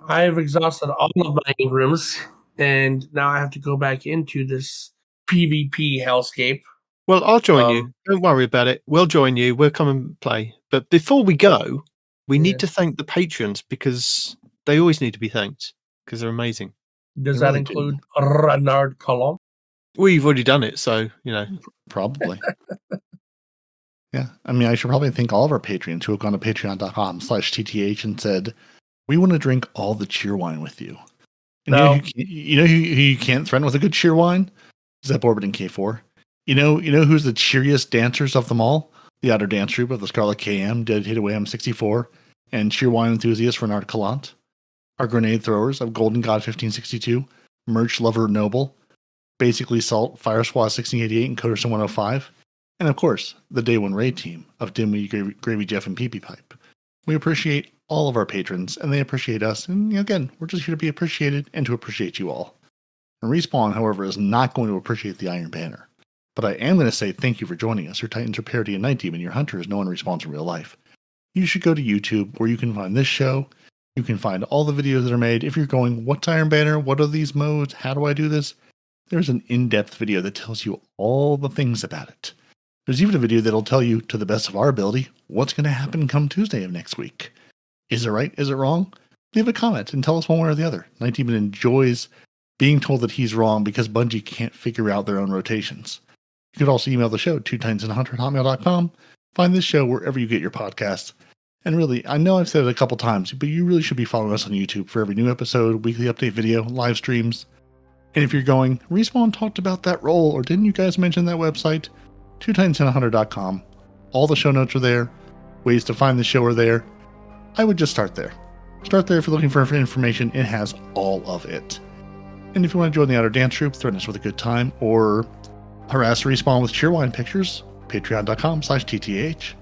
I've exhausted all of my Ingrams, and now I have to go back into this PvP hellscape. Well, I'll join you. Don't worry about it. We'll join you. We'll come and play. But before we go, we need to thank the patrons because they always need to be thanked because they're amazing. Does that include Renard Colomb? We've already done it, so, Probably. Yeah. I mean, I should probably thank all of our patrons who have gone to patreon.com/TTH and said, we want to drink all the cheer wine with you. And you know who you can't threaten with a good cheer wine? Zep Orbit and K4. You know who's the cheeriest dancers of them all? The Outer Dance Troupe of the Scarlet KM, Dedicated Wham 64, and cheer wine enthusiast Renard Calant. our grenade throwers of Golden God 1562, Merch Lover Noble, Basically Salt, Fire Squad 1688, and Coderson 105, and of course, the Day One Raid team of Dimwee, Gravy Jeff, and PP Pipe. We appreciate all of our patrons, and they appreciate us, and again, we're just here to be appreciated and to appreciate you all. And Respawn, however, is not going to appreciate the Iron Banner. But I am going to say thank you for joining us. Your Titans are Peroty and Nitedemon. Your Hunter is no one respawns in real life. You should go to YouTube where you can find this show. You can find all the videos that are made. If you're going, what's Iron Banner? What are these modes? How do I do this? There's an in-depth video that tells you all the things about it. There's even a video that'll tell you, to the best of our ability, what's going to happen come Tuesday of next week. Is it right? Is it wrong? Leave a comment and tell us one way or the other. Nitedemon enjoys being told that he's wrong because Bungie can't figure out their own rotations. You could also email the show, twotitansandahunter@hotmail.com. Find this show wherever you get your podcasts. And really, I know I've said it a couple times, but you really should be following us on YouTube for every new episode, weekly update video, live streams. And if you're going, Respawn talked about that role, or didn't you guys mention that website? twotitansandahunter.com. All the show notes are there. Ways to find the show are there. I would just start there. Start there if you're looking for information. It has all of it. And if you want to join the Outer Dance Troupe, threaten us with a good time, or harass Respawn with cheerwine pictures, patreon.com/TTH.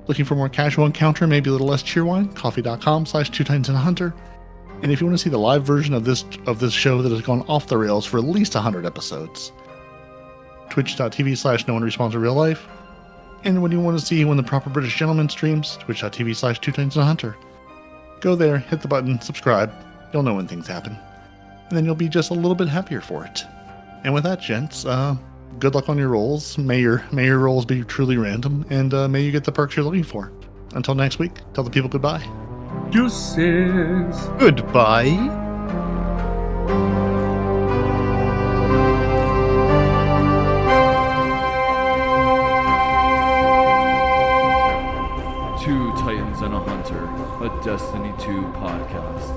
Looking for more casual encounter, maybe a little less cheerwine, coffee.com/twotitansandahunter. And if you want to see the live version of this show that has gone off the rails for at least 100 episodes, twitch.tv/no one responds in real life. And when you want to see when the proper British gentleman streams, twitch.tv/twotitansandahunter. Go there, hit the button, subscribe. You'll know when things happen. And then you'll be just a little bit happier for it. And with that, gents, good luck on your rolls. May your rolls be truly random, and may you get the perks you're looking for. Until next week, tell the people goodbye. Deuces. Goodbye. Two Titans and a Hunter, a Destiny 2 podcast.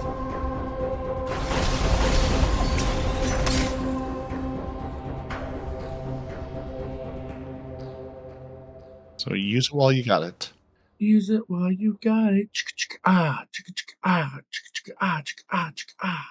So use it while you got it. Use it while you got it. Ah, ah, ah, ah.